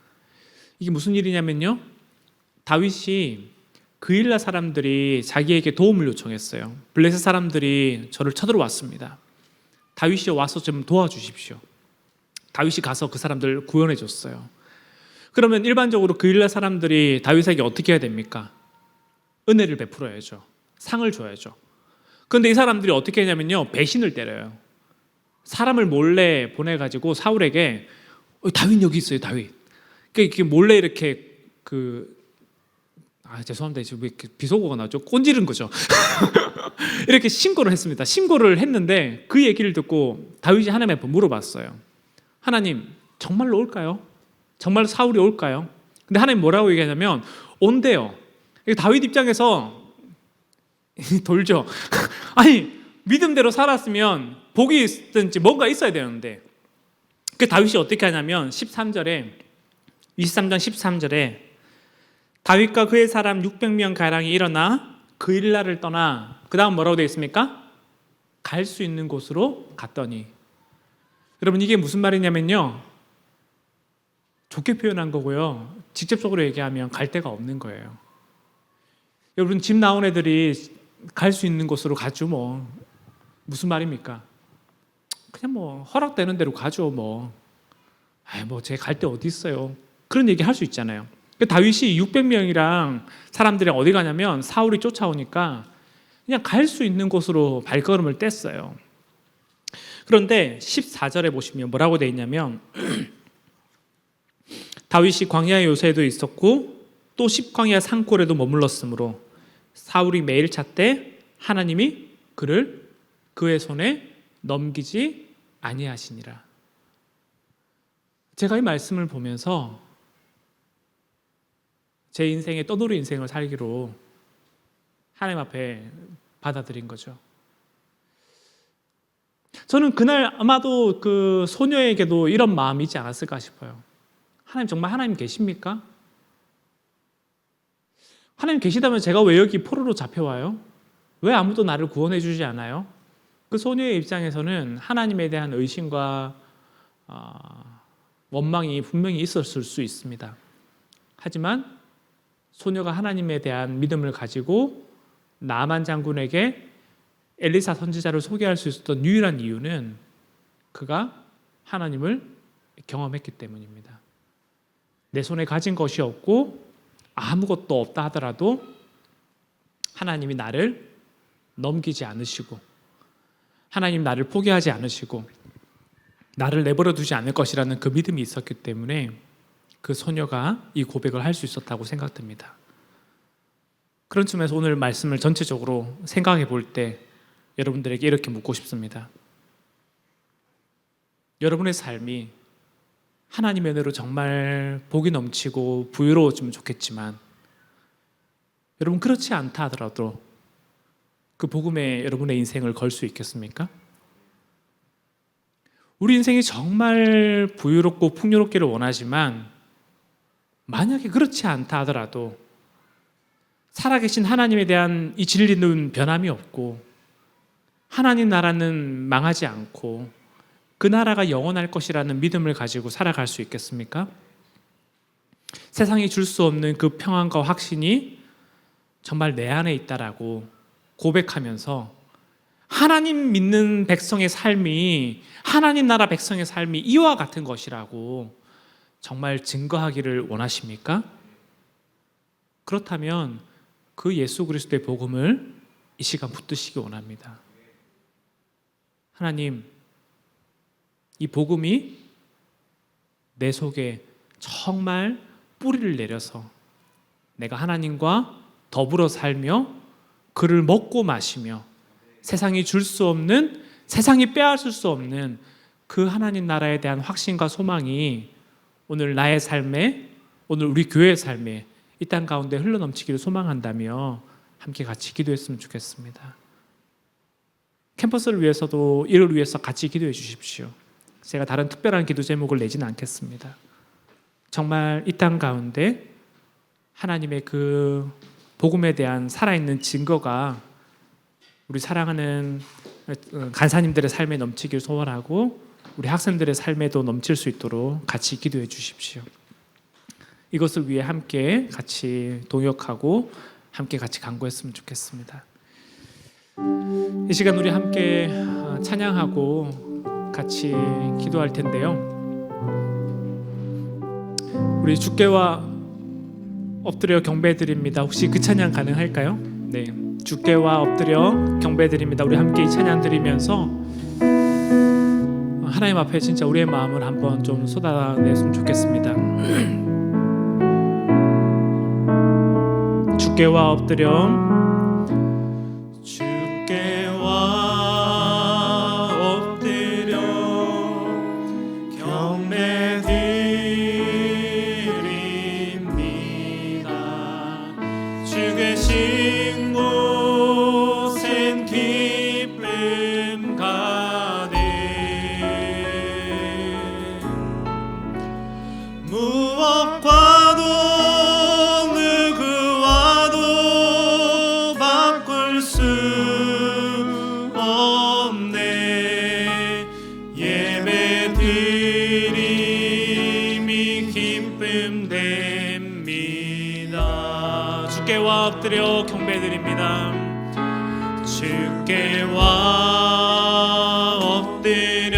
이게 무슨 일이냐면요, 다윗이 그일라 사람들이 자기에게 도움을 요청했어요. 블레셋 사람들이 저를 쳐들어왔습니다. 다윗이 와서 좀 도와주십시오. 다윗이 가서 그 사람들 구원해 줬어요. 그러면 일반적으로 그일라 사람들이 다윗에게 어떻게 해야 됩니까? 은혜를 베풀어야죠. 상을 줘야죠. 그런데 이 사람들이 어떻게 하냐면요, 배신을 때려요. 사람을 몰래 보내가지고 사울에게 다윗 여기 있어요, 다윗. 그러니까 몰래 이렇게 죄송합니다. 지금 왜 이렇게 비속어가 나죠? 꼰지른 거죠. 이렇게 신고를 했습니다. 신고를 했는데 그 얘기를 듣고 다윗이 하나님 앞에 물어봤어요. 하나님, 정말로 올까요? 정말 사울이 올까요? 근데 하나님 뭐라고 얘기하냐면 온대요. 다윗 입장에서 돌죠. 아니, 믿음대로 살았으면 복이 있든지 뭔가 있어야 되는데, 그 다윗이 어떻게 하냐면 23장 13절에 다윗과 그의 사람 600명 가량이 일어나 그일라를 떠나, 그 다음 뭐라고 되어 있습니까? 갈 수 있는 곳으로 갔더니. 여러분, 이게 무슨 말이냐면요, 좋게 표현한 거고요, 직접적으로 얘기하면 갈 데가 없는 거예요. 여러분, 집 나온 애들이 갈 수 있는 곳으로 가죠. 뭐 무슨 말입니까? 그냥 뭐 허락되는 대로 가죠. 뭐 제 갈 데 어디 있어요. 그런 얘기 할 수 있잖아요. 다윗이 600명이랑 사람들이 어디 가냐면 사울이 쫓아오니까 그냥 갈 수 있는 곳으로 발걸음을 뗐어요. 그런데 14절에 보시면 뭐라고 되어 있냐면 다윗이 광야의 요새에도 있었고 또 십광야 산골에도 머물렀으므로 사울이 매일 찾되 하나님이 그를 그의 손에 넘기지 아니하시니라. 제가 이 말씀을 보면서 제 인생의 떠돌이 인생을 살기로 하나님 앞에 받아들인 거죠. 저는 그날 아마도 그 소녀에게도 이런 마음이 있지 않았을까 싶어요. 하나님, 정말 하나님 계십니까? 하나님 계시다면 제가 왜 여기 포로로 잡혀와요? 왜 아무도 나를 구원해 주지 않아요? 그 소녀의 입장에서는 하나님에 대한 의심과 원망이 분명히 있었을 수 있습니다. 하지만 소녀가 하나님에 대한 믿음을 가지고 나만 장군에게 엘리사 선지자를 소개할 수 있었던 유일한 이유는 그가 하나님을 경험했기 때문입니다. 내 손에 가진 것이 없고 아무것도 없다 하더라도 하나님이 나를 넘기지 않으시고 하나님 나를 포기하지 않으시고 나를 내버려 두지 않을 것이라는 그 믿음이 있었기 때문에 그 소녀가 이 고백을 할 수 있었다고 생각됩니다. 그런 측면에서 오늘 말씀을 전체적으로 생각해 볼 때 여러분들에게 이렇게 묻고 싶습니다. 여러분의 삶이 하나님의 은혜로 정말 복이 넘치고 부유로워지면 좋겠지만 여러분, 그렇지 않다 하더라도 그 복음에 여러분의 인생을 걸 수 있겠습니까? 우리 인생이 정말 부유롭고 풍요롭기를 원하지만 만약에 그렇지 않다 하더라도 살아계신 하나님에 대한 이 진리는 변함이 없고 하나님 나라는 망하지 않고 그 나라가 영원할 것이라는 믿음을 가지고 살아갈 수 있겠습니까? 세상이 줄 수 없는 그 평안과 확신이 정말 내 안에 있다라고 고백하면서 하나님 믿는 백성의 삶이, 하나님 나라 백성의 삶이 이와 같은 것이라고 정말 증거하기를 원하십니까? 그렇다면 그 예수 그리스도의 복음을 이 시간 붙드시기 원합니다. 하나님, 이 복음이 내 속에 정말 뿌리를 내려서 내가 하나님과 더불어 살며 그를 먹고 마시며 세상이 줄 수 없는, 세상이 빼앗을 수 없는 그 하나님 나라에 대한 확신과 소망이 오늘 나의 삶에, 오늘 우리 교회의 삶에 이 땅 가운데 흘러넘치기를 소망한다며 함께 같이 기도했으면 좋겠습니다. 캠퍼스를 위해서도 이를 위해서 같이 기도해 주십시오. 제가 다른 특별한 기도 제목을 내지는 않겠습니다. 정말 이 땅 가운데 하나님의 그 복음에 대한 살아있는 증거가 우리 사랑하는 간사님들의 삶에 넘치길 소원하고 우리 학생들의 삶에도 넘칠 수 있도록 같이 기도해 주십시오. 이것을 위해 함께 같이 동역하고 함께 같이 간구했으면 좋겠습니다. 이 시간 우리 함께 찬양하고 같이 기도할 텐데요. 우리 주께와 엎드려 경배드립니다. 혹시 그 찬양 가능할까요? 네, 주께와 엎드려 경배드립니다. 우리 함께 이 찬양 드리면서 하나님 앞에 진짜 우리의 마음을 한번 좀 쏟아냈으면 좋겠습니다. 주께와 엎드려 주 계신 곳엔 기쁨 가득 무엇과도 누구와도 바꿀 수 없네 예배드림이 기쁨 됩니다. 주께와 엎드려 경배드립니다. 주께와 엎드려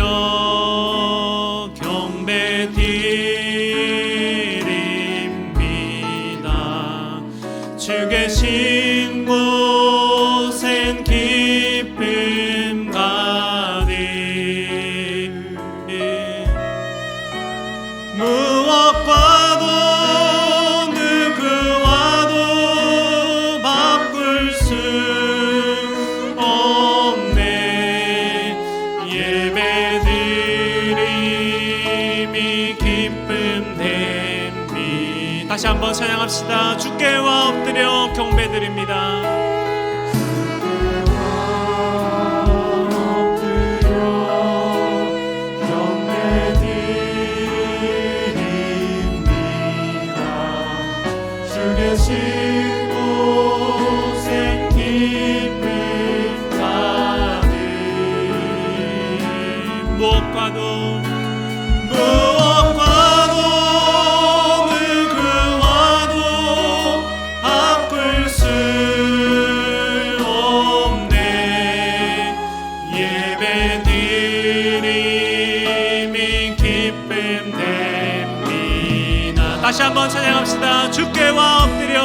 경배드립니다. 주 계신 곳엔 기쁨 가득 무엇과도 누구와도 바꿀 수 없네 예배드림이 기쁨 됩니다. 다시 한번 찬양합시다. 주께와 엎드려 경배드립니다. 무엇과도 누구와도 바꿀 수 없네 예배드림이 기쁨 됩니다. 다시 한번 찬양합시다. 주께와 엎드려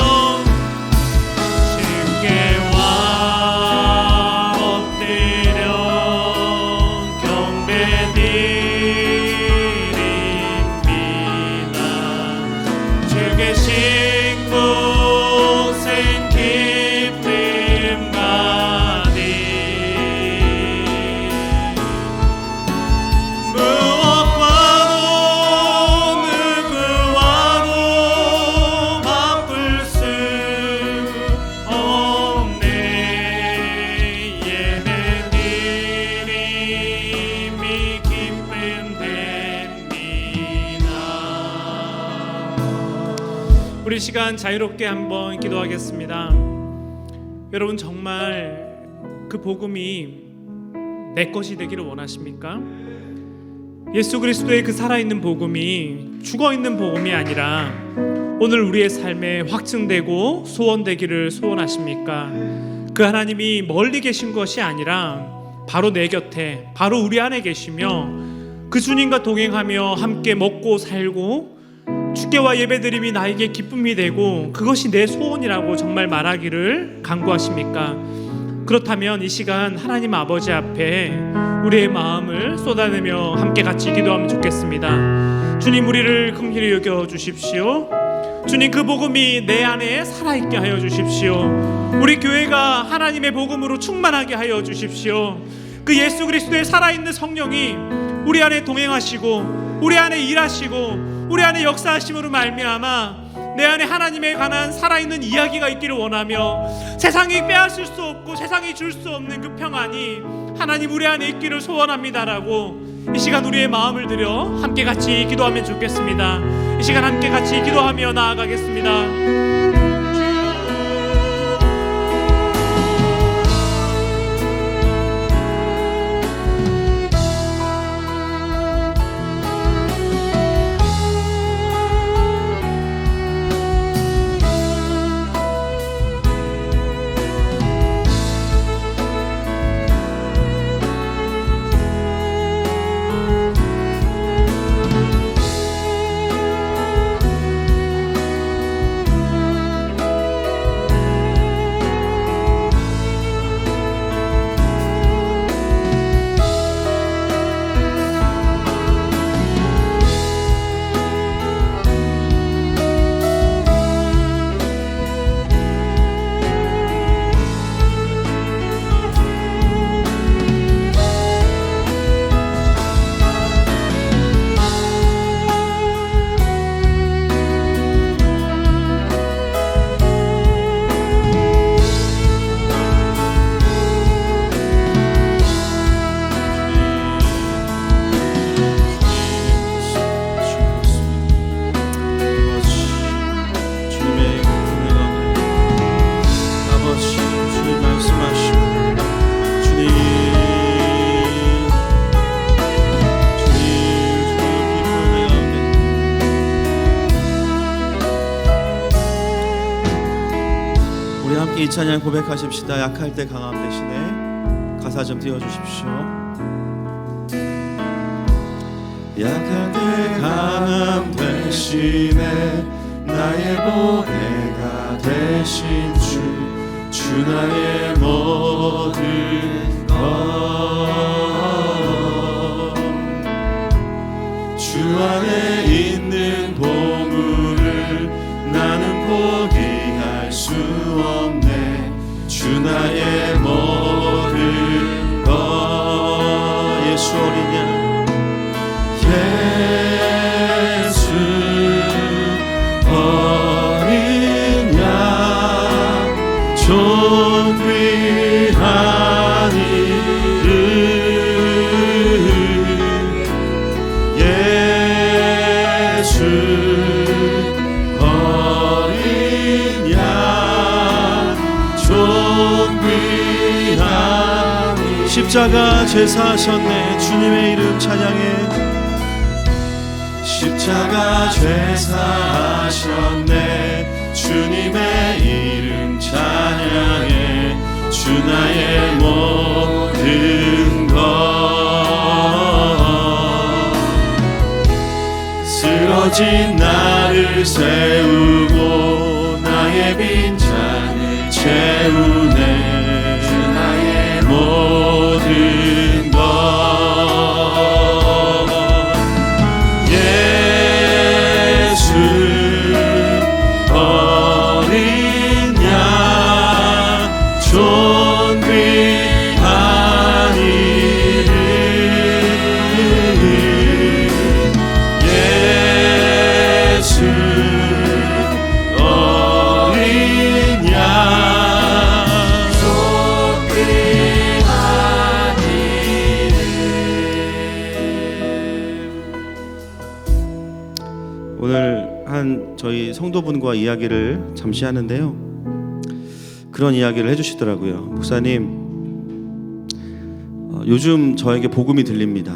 우리 시간 자유롭게 한번 기도하겠습니다. 여러분 정말 그 복음이 내 것이 되기를 원하십니까? 예수 그리스도의 그 살아있는 복음이 죽어있는 복음이 아니라 오늘 우리의 삶에 확증되고 소원되기를 소원하십니까? 그 하나님이 멀리 계신 것이 아니라 바로 내 곁에 바로 우리 안에 계시며 그 주님과 동행하며 함께 먹고 살고 주께와 예배드림이 나에게 기쁨이 되고 그것이 내 소원이라고 정말 말하기를 간구하십니까? 그렇다면 이 시간 하나님 아버지 앞에 우리의 마음을 쏟아내며 함께 같이 기도하면 좋겠습니다. 주님, 우리를 긍휼히 여겨 주십시오. 주님, 그 복음이 내 안에 살아있게 하여 주십시오. 우리 교회가 하나님의 복음으로 충만하게 하여 주십시오. 그 예수 그리스도의 살아있는 성령이 우리 안에 동행하시고 우리 안에 일하시고 우리 안에 역사하심으로 말미암아 내 안에 하나님에 관한 살아있는 이야기가 있기를 원하며, 세상이 빼앗을 수 없고 세상이 줄 수 없는 그 평안이 하나님 우리 안에 있기를 소원합니다라고 이 시간 우리의 마음을 들여 함께 같이 기도하면 좋겠습니다. 이 시간 함께 같이 기도하며 나아가겠습니다. 이 찬양 고백하십시다. 약할 때 강함 대신에 가사 좀 띄워주십시오. 약할 때 강함 대신에 나의 보혜가 되신 주 나의 모든 것, 주 안에 있는 보물을 나는 포기할 수 없네. 주 나의 모든 것. 예수 어린 양, 예수 어린 양, 존귀한 이름, 예수 어린 양, 존귀한 이름. 십자가 제사하셨네. 주님의 이름 찬양해. 십자가 죄사하셨네. 주님의 이름 찬양해. 주 나의 모든 것, 쓰러진 나를 세우고 나의 빈잔을 채우네. 주 나의 모든 것, 어린 양, 존귀한 이름, 예수 어린 양, 존귀한 이름. 오늘 한 저희 성도분과 이야기를 잠시 하는데요, 그런 이야기를 해주시더라고요. 목사님, 요즘 저에게 복음이 들립니다.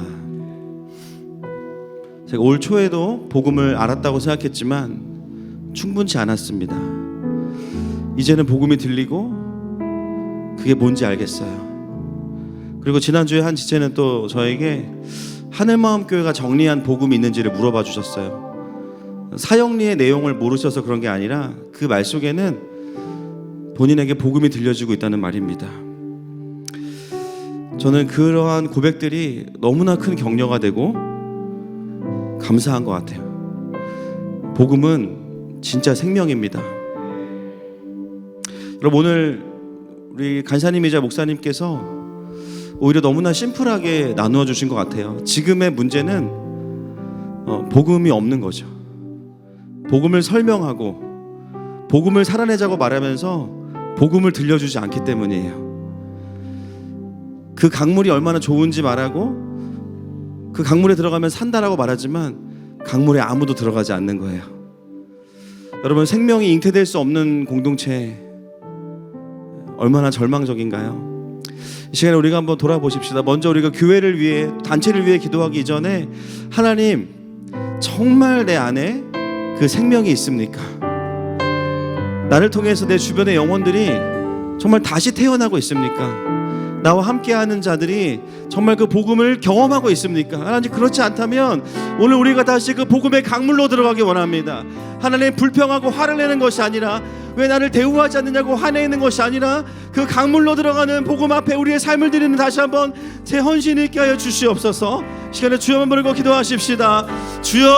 제가 올 초에도 복음을 알았다고 생각했지만 충분치 않았습니다. 이제는 복음이 들리고 그게 뭔지 알겠어요. 그리고 지난주에 한 지체는 또 저에게 하늘마음교회가 정리한 복음이 있는지를 물어봐 주셨어요. 사형리의 내용을 모르셔서 그런 게 아니라 그 말 속에는 본인에게 복음이 들려지고 있다는 말입니다. 저는 그러한 고백들이 너무나 큰 격려가 되고 감사한 것 같아요. 복음은 진짜 생명입니다. 여러분, 오늘 우리 간사님이자 목사님께서 오히려 너무나 심플하게 나누어 주신 것 같아요. 지금의 문제는 복음이 없는 거죠. 복음을 설명하고 복음을 살아내자고 말하면서 복음을 들려주지 않기 때문이에요. 그 강물이 얼마나 좋은지 말하고 그 강물에 들어가면 산다라고 말하지만 강물에 아무도 들어가지 않는 거예요. 여러분, 생명이 잉태될 수 없는 공동체 얼마나 절망적인가요? 이 시간에 우리가 한번 돌아보십시다. 먼저 우리가 교회를 위해, 단체를 위해 기도하기 이전에 하나님, 정말 내 안에 그 생명이 있습니까? 나를 통해서 내 주변의 영혼들이 정말 다시 태어나고 있습니까? 나와 함께하는 자들이 정말 그 복음을 경험하고 있습니까? 하나님, 그렇지 않다면 오늘 우리가 다시 그 복음의 강물로 들어가기 원합니다. 하나님, 불평하고 화를 내는 것이 아니라, 왜 나를 대우하지 않느냐고 화내는 것이 아니라, 그 강물로 들어가는 복음 앞에 우리의 삶을 드리는 다시 한번 제 헌신 있게 하여 주시옵소서. 시간에 주여 한번 부르고 기도하십시다. 주여!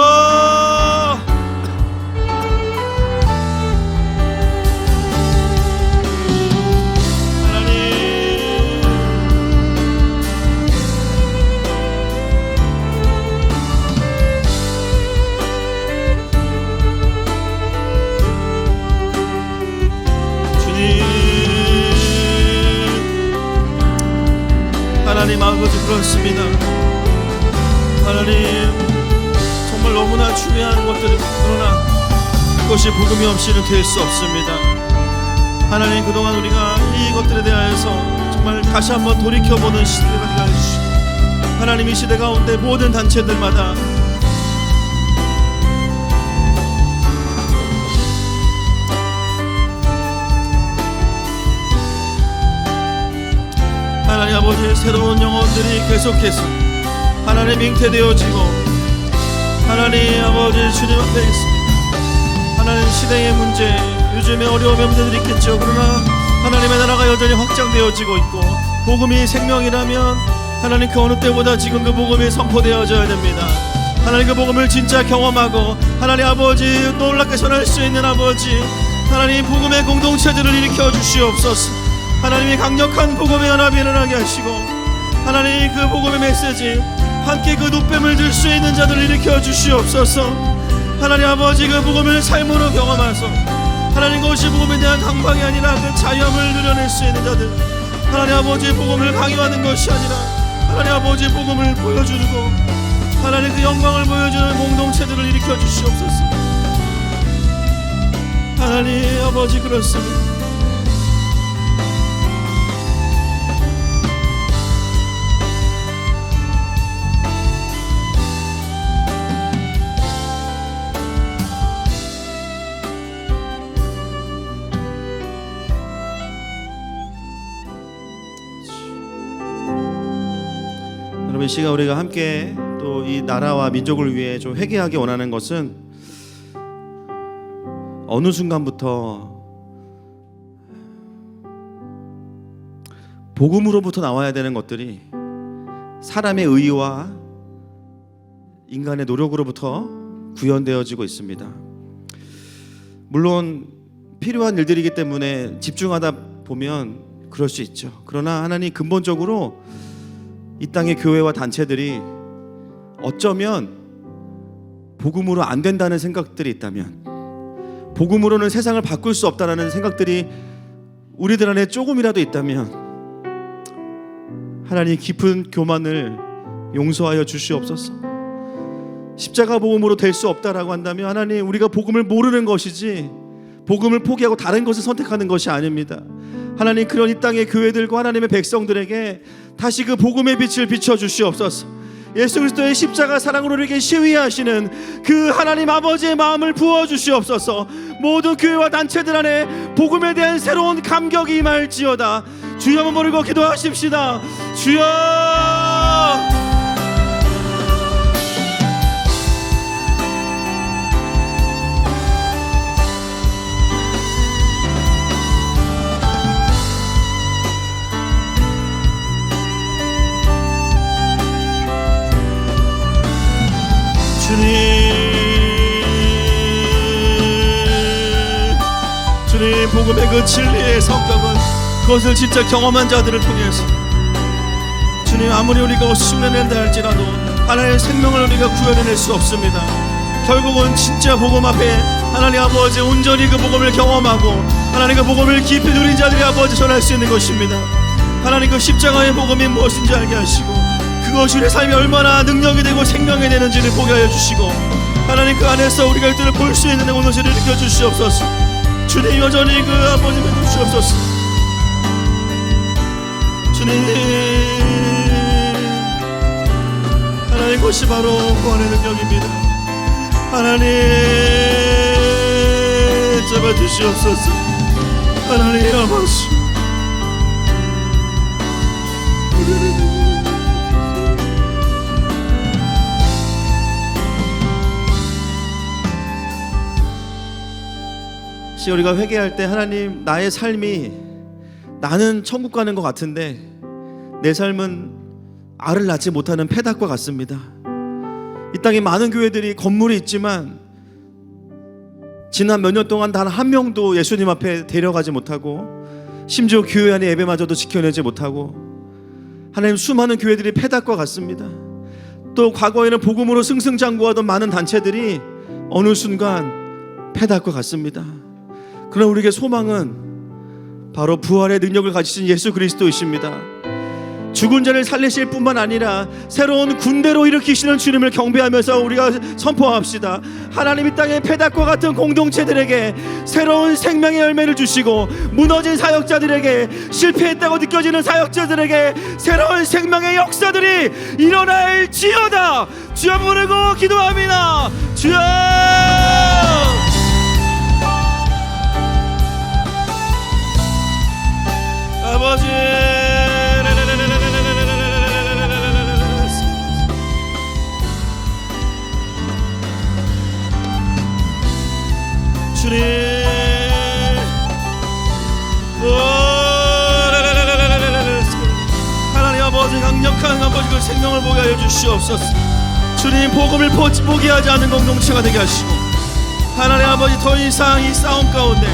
하나님 아버지, 그렇습니다. 하나님, 정말 너무나 중요한 것들입니다. 그러나 그것이 복음이 없이는 될 수 없습니다. 하나님, 그동안 우리가 이것들에 대하여서 정말 다시 한번 돌이켜보는 시대가 되게 해주시고, 하나님, 이 시대 가운데 모든 단체들마다 하나님 아버지, 새로운 영혼들이 계속해서 하나님 잉태되어지고, 하나님 아버지, 주님 앞에 있습니다. 하나님, 시대의 문제, 요즘에 어려움의 문제들이 있겠죠. 그러나 하나님의 나라가 여전히 확장되어지고 있고, 복음이 생명이라면 하나님, 그 어느 때보다 지금 그 복음이 선포되어져야 됩니다. 하나님, 그 복음을 진짜 경험하고 하나님 아버지, 놀랍게 전할 수 있는 아버지, 하나님 복음의 공동체들을 일으켜 주시옵소서. 하나님이 강력한 복음의 연합이 일어나게 하시고, 하나님 그 복음의 메시지 함께 그 노뱀을 들 수 있는 자들을 일으켜 주시옵소서. 하나님 아버지, 그 복음을 삶으로 경험하소. 하나님, 그것이 복음에 대한 강박이 아니라 그 자유함을 누려낼 수 있는 자들, 하나님 아버지, 복음을 강요하는 것이 아니라 하나님 아버지, 복음을 보여주고 하나님 그 영광을 보여주는 공동체들을 일으켜 주시옵소서. 하나님 아버지, 그렇습니다. 이 시간 우리가 함께 또 이 나라와 민족을 위해 좀 회개하기 원하는 것은, 어느 순간부터 복음으로부터 나와야 되는 것들이 사람의 의와 인간의 노력으로부터 구현되어지고 있습니다. 물론 필요한 일들이기 때문에 집중하다 보면 그럴 수 있죠. 그러나 하나님, 근본적으로 이 땅의 교회와 단체들이 어쩌면 복음으로 안 된다는 생각들이 있다면, 복음으로는 세상을 바꿀 수 없다는 생각들이 우리들 안에 조금이라도 있다면, 하나님 깊은 교만을 용서하여 주시옵소서. 십자가 복음으로 될 수 없다라고 한다면, 하나님, 우리가 복음을 모르는 것이지 복음을 포기하고 다른 것을 선택하는 것이 아닙니다. 하나님, 그런 이 땅의 교회들과 하나님의 백성들에게 다시 그 복음의 빛을 비춰 주시옵소서. 예수 그리스도의 십자가 사랑으로 우리에게 시위하시는 그 하나님 아버지의 마음을 부어 주시옵소서. 모든 교회와 단체들 안에 복음에 대한 새로운 감격이 임할지어다. 주여 한번 부르고 기도하십시다. 주여! 주님, 복음의 그 진리의 성격은 그것을 진짜 경험한 자들을 통해서 주님, 아무리 우리가 흉내낸다 할지라도 하나님의 생명을 우리가 구현해낼 수 없습니다. 결국은 진짜 복음 앞에 하나님 아버지 온전히 그 복음을 경험하고 하나님 그 복음을 깊이 누린 자들이 아버지 전할 수 있는 것입니다. 하나님 그 십자가의 복음이 무엇인지 알게 하시고 그것이 우리의 삶이 얼마나 능력이 되고 생명이 되는지를 보게 하여 주시고 하나님 그 안에서 우리가 그들을 볼 수 있는 오늘을 일으켜 주시옵소서. 주님, 여전히 그 아버지 믿어 주시옵소서. 주님, 하나님 것이 바로 구원의 능력입니다. 하나님 잡아주시옵소서. 하나님 아버지, 우리가 회개할 때 하나님, 나의 삶이 나는 천국 가는 것 같은데 내 삶은 알을 낳지 못하는 폐닭과 같습니다. 이 땅에 많은 교회들이 건물이 있지만 지난 몇 년 동안 단 한 명도 예수님 앞에 데려가지 못하고 심지어 교회 안에 예배마저도 지켜내지 못하고 하나님, 수많은 교회들이 폐닭과 같습니다. 또 과거에는 복음으로 승승장구하던 많은 단체들이 어느 순간 폐닭과 같습니다. 그러나 우리에게 소망은 바로 부활의 능력을 가지신 예수 그리스도이십니다. 죽은 자를 살리실 뿐만 아니라 새로운 군대로 일으키시는 주님을 경배하면서 우리가 선포합시다. 하나님, 이 땅의 폐닭과 같은 공동체들에게 새로운 생명의 열매를 주시고 무너진 사역자들에게, 실패했다고 느껴지는 사역자들에게 새로운 생명의 역사들이 일어날지어다. 주여 부르고 기도합니다. 주여! 아버지, 주님, 하나님 아버지, 강력한 아버지 그 생명을 보게 하여 주시옵소서. 주님, 복음을 포기하지 않는 공동체가 되게 하시고 하나님 아버지, 더 이상 이 싸움 가운데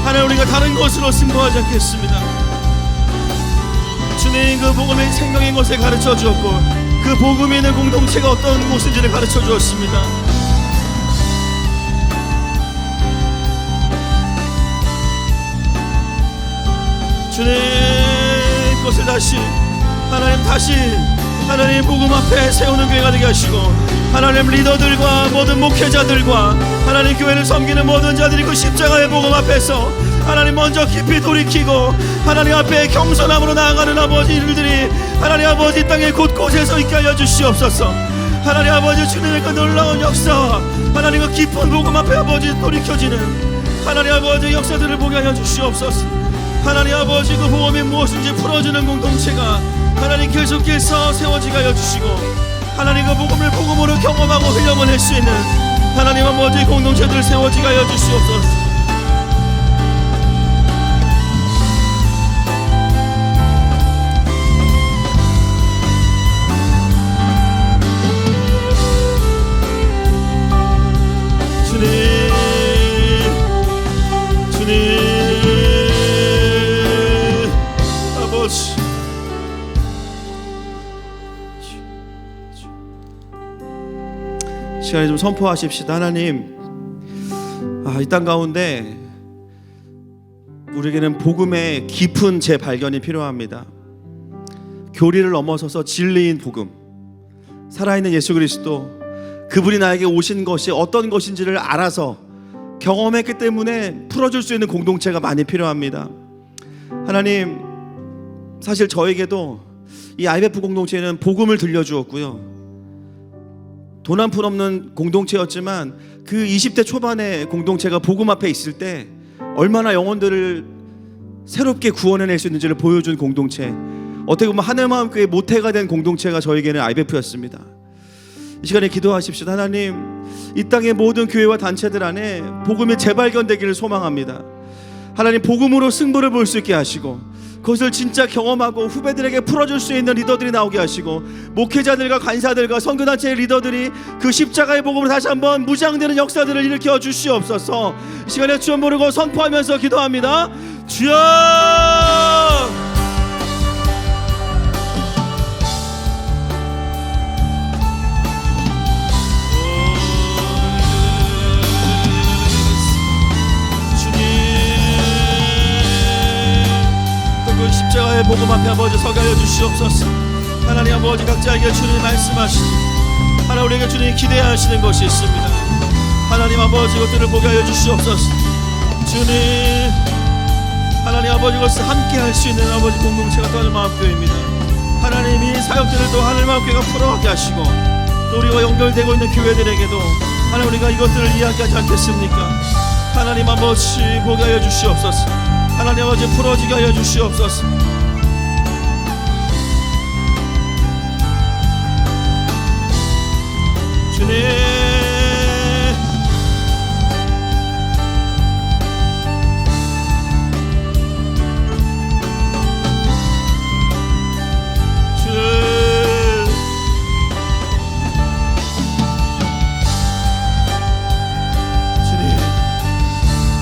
하나님, 우리가 다른 것으로 승부하지 않겠습니다. 주님, 그 복음의 생명인 것을 가르쳐 주었고 그 복음이 있는 공동체가 어떤 곳인지를 가르쳐 주었습니다. 주님, 그것을 다시 하나님 복음 앞에 세우는 교회가 되게 하시고 하나님, 리더들과 모든 목회자들과 하나님 교회를 섬기는 모든 자들이 그 십자가의 복음 앞에서 하나님 먼저 깊이 돌이키고 하나님 앞에 겸손함으로 나아가는 아버지 일들이 하나님 아버지 이 땅의 곳곳에서 있게 하여 주시옵소서. 하나님 아버지, 주님의 그 놀라운 역사와 하나님 그 깊은 복음 앞에 아버지 돌이켜지는 하나님 아버지 역사들을 보게 하여 주시옵소서. 하나님 아버지, 그 복음이 무엇인지 풀어주는 공동체가 하나님 계속해서 세워지게 하여 주시고 하나님 그 복음을 복음으로 경험하고 흘려보낼 수 있는 하나님 아버지 공동체들 세워지게 하여 주시옵소서. 시간에 좀 선포하십시다. 하나님, 이 땅 가운데 우리에게는 복음의 깊은 재발견이 필요합니다. 교리를 넘어서서 진리인 복음, 살아있는 예수 그리스도, 그분이 나에게 오신 것이 어떤 것인지를 알아서 경험했기 때문에 풀어줄 수 있는 공동체가 많이 필요합니다. 하나님, 사실 저에게도 이 IBF 공동체는 복음을 들려주었고요, 돈 한 푼 없는 공동체였지만 그 20대 초반의 공동체가 복음 앞에 있을 때 얼마나 영혼들을 새롭게 구원해낼 수 있는지를 보여준 공동체, 어떻게 보면 하늘마음교회 모태가 된 공동체가 저에게는 IBF였습니다. 이 시간에 기도하십시다. 하나님, 이 땅의 모든 교회와 단체들 안에 복음이 재발견되기를 소망합니다. 하나님, 복음으로 승부를 볼 수 있게 하시고 그것을 진짜 경험하고 후배들에게 풀어줄 수 있는 리더들이 나오게 하시고, 목회자들과 간사들과 선교단체의 리더들이 그 십자가의 복음으로 다시 한번 무장되는 역사들을 일으켜 주시옵소서. 이 시간에 주여 부르고 선포하면서 기도합니다. 주여! 그 십자가의 복음 앞에 아버지 서게 하여 주시옵소서. 하나님 아버지, 각자에게 주님 말씀하시니 하나님 우리에게 주님 기대하시는 것이 있습니다. 하나님 아버지, 그것들을 보게 하여 주시옵소서. 주님 하나님 아버지, 그것을 함께 할 수 있는 아버지 공동체가 또 하늘마음교회입니다. 하나님이 사역들을 또 하늘마음교회가 풀어가게 하시고, 또 우리와 연결되고 있는 교회들에게도 하나님 우리가 이것들을 이야기하지 않겠습니까? 하나님 아버지 보게 하여 주시옵소서. 하나님 아버지 풀어지게 하여 주시옵소서. 주님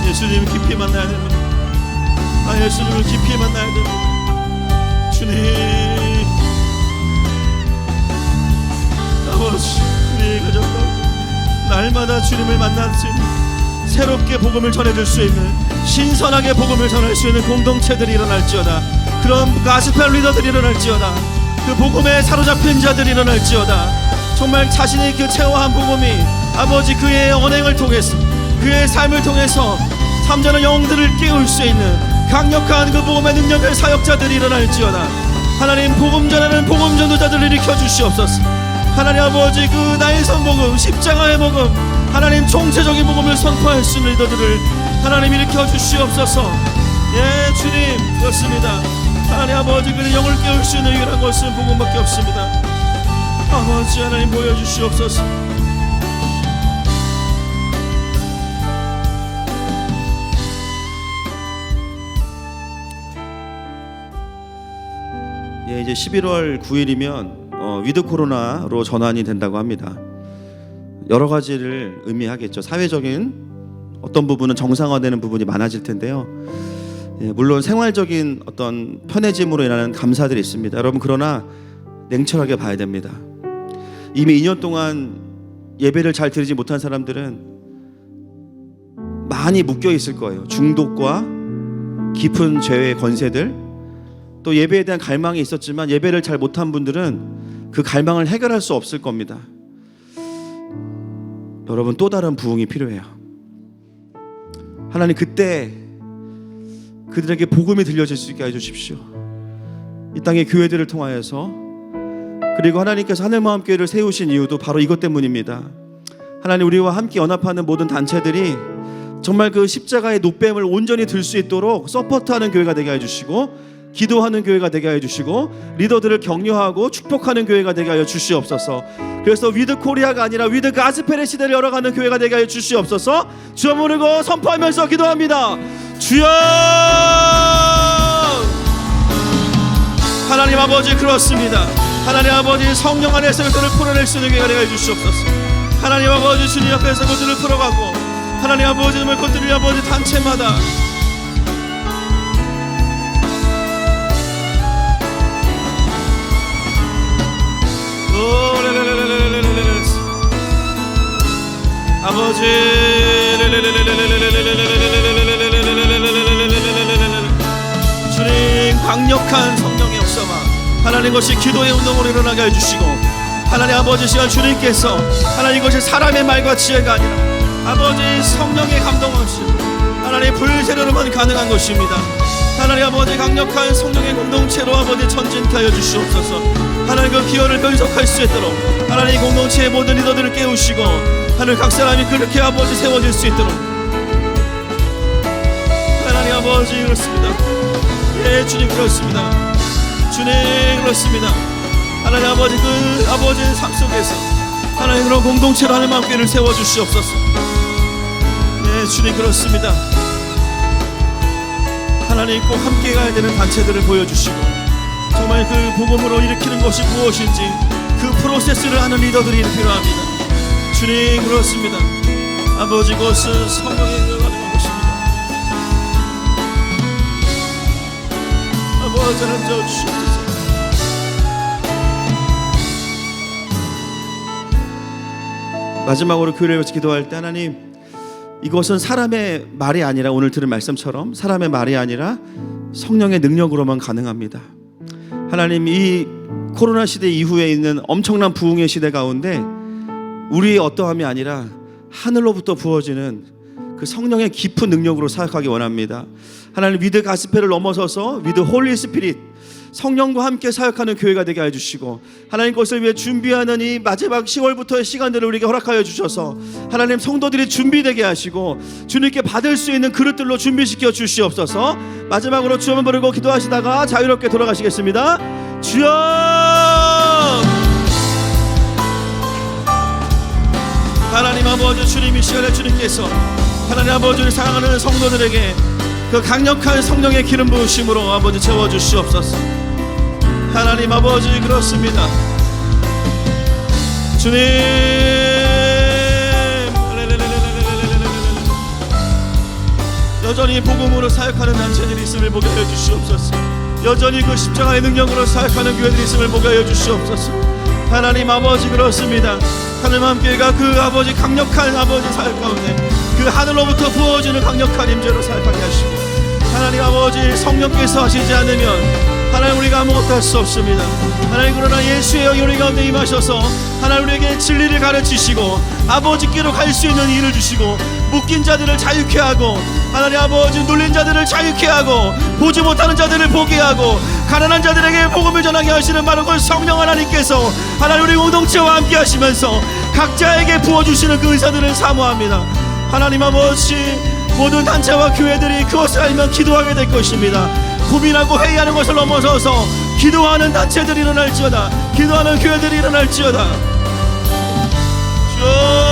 예수님 깊이 만나야 됩니다. 예수님을 깊이 만나야 됩니다. 주님 아버지, 우리 가족과 날마다 주님을 만날 수 있는, 새롭게 복음을 전해줄 수 있는, 신선하게 복음을 전할 수 있는 공동체들이 일어날지어다. 그런 가스펠 리더들이 일어날지어다. 그 복음에 사로잡힌 자들이 일어날지어다. 정말 자신이 그 체화한 복음이 아버지 그의 언행을 통해서, 그의 삶을 통해서 삼자는 영들을 깨울 수 있는 강력한 그 복음의 능력의 사역자들이 일어날지어다. 하나님 복음 전하는 복음 전도자들을 일으켜 주시옵소서. 하나님 아버지 그 나의 선복음, 십자가의 복음, 하나님 총체적인 복음을 선포할 수 있는 리더들을 하나님 일으켜 주시옵소서. 예 주님, 그렇습니다. 하나님 아버지 그의 영을 깨울 수 있는 유일한 것은 복음밖에 없습니다. 아버지 하나님 보여주시옵소서. 예, 이제 11월 9일이면 위드 코로나로 전환이 된다고 합니다. 여러 가지를 의미하겠죠. 사회적인 어떤 부분은 정상화되는 부분이 많아질 텐데요. 예, 물론 생활적인 어떤 편해짐으로 인하는 감사들이 있습니다. 여러분, 그러나 냉철하게 봐야 됩니다. 이미 2년 동안 예배를 잘 드리지 못한 사람들은 많이 묶여 있을 거예요. 중독과 깊은 죄의 권세들, 또 예배에 대한 갈망이 있었지만 예배를 잘 못한 분들은 그 갈망을 해결할 수 없을 겁니다. 여러분, 또 다른 부흥이 필요해요. 하나님 그때 그들에게 복음이 들려질 수 있게 해주십시오. 이 땅의 교회들을 통하여서. 그리고 하나님께서 하늘마음교회를 세우신 이유도 바로 이것 때문입니다. 하나님, 우리와 함께 연합하는 모든 단체들이 정말 그 십자가의 노뱀을 온전히 들 수 있도록 서포트하는 교회가 되게 해주시고, 기도하는 교회가 되게 하여 주시고, 리더들을 격려하고 축복하는 교회가 되게 하여 주시옵소서. 그래서 위드 코리아가 아니라 위드 가스펠의 시대를 열어가는 교회가 되게 하여 주시옵소서. 주여 부르고 선포하면서 기도합니다. 주여! 하나님 아버지, 그렇습니다. 하나님 아버지, 성령 안에서 그들을 풀어낼 수 있는 교회가 되게 하여 주시옵소서. 하나님 아버지, 주님 앞에서 그들을 풀어가고, 하나님 아버지, 정말 그들을 아버지 단체마다 아버지 주님, 강력한 성령의 역사와 하나님 것이 기도의 운동으로 일어나게 해주시고, 하나님 아버지 시간 주님께서 하나님 것이 사람의 말과 지혜가 아니라 아버지 성령의 감동 없이 하나님 불세례로만 가능한 것입니다. 하나님 아버지 강력한 성령의 공동체로 아버지 전진케 하여 주시옵소서. 하나님 그 기여를 변속할 수 있도록 하나님 공동체의 모든 리더들을 깨우시고, 하나님 각 사람이 그렇게 아버지 세워질 수 있도록 하나님 아버지 그렇습니다. 예 주님, 그렇습니다. 주님, 그렇습니다. 하나님 아버지 그 아버지의 삶 속에서 하나님 그런 공동체로 하나님 함께를 세워주시옵소서. 예 주님, 그렇습니다. 하나님 꼭 함께 가야 되는 단체들을 보여주시고 정말 그 복음으로 일으키는 것이 무엇인지 그 프로세스를 아는 리더들이 필요합니다. 주님, 그렇습니다. 아버지, 그것은 성령의 가는 것입니다. 아버지, 하나님 주시옵소서. 마지막으로 교회를 위해서 기도할 때 하나님, 이것은 사람의 말이 아니라 오늘 들은 말씀처럼 사람의 말이 아니라 성령의 능력으로만 가능합니다. 하나님, 이 코로나 시대 이후에 있는 엄청난 부흥의 시대 가운데 우리의 어떠함이 아니라 하늘로부터 부어지는 그 성령의 깊은 능력으로 사역하기 원합니다. 하나님, 위드 가스펠을 넘어서서 위드 홀리 스피릿, 성령과 함께 사역하는 교회가 되게 해주시고 하나님 것을 위해 준비하는 이 마지막 10월부터의 시간들을 우리에게 허락하여 주셔서 하나님 성도들이 준비되게 하시고 주님께 받을 수 있는 그릇들로 준비시켜 주시옵소서. 마지막으로 주 한번 부르고 기도하시다가 자유롭게 돌아가시겠습니다. 주여, 하나님 아버지, 주님 이 시간에 주님께서 하나님 아버지를 사랑하는 성도들에게 그 강력한 성령의 기름 부으심으로 아버지 채워주시옵소서. 하나님 아버지, 그렇습니다. 주님, 여전히 복음으로 사역하는 단체들이 있음을 보게 하여 주시옵소서. 여전히 그 십자가의 능력으로 사역하는 교회들이 있음을 보게 하여 주시옵소서. 하나님 아버지, 그렇습니다. 하나님 함께가 그 아버지 강력한 아버지 사역 가운데 그 하늘로부터 부어지는 강력한 임재로 사역하게 하시고 하나님 아버지, 성령께서 하시지 않으면 하나님 우리가 아무것도 할 수 없습니다. 하나님, 그러나 예수의 영이 우리 가운데 임하셔서 하나님 우리에게 진리를 가르치시고 아버지께로 갈 수 있는 일을 주시고 묶인 자들을 자유케 하고 하나님 아버지, 눌린 자들을 자유케 하고 보지 못하는 자들을 보게 하고 가난한 자들에게 복음을 전하게 하시는 바로 그 성령 하나님께서 하나님 우리 공동체와 함께 하시면서 각자에게 부어주시는 그 은사들을 사모합니다. 하나님 아버지, 모든 단체와 교회들이 그것을 알면 기도하게 될 것입니다. 고민하고 회의하는 것을 넘어서서 기도하는 단체들이 일어날지어다. 기도하는 교회들이 일어날지어다. 주여,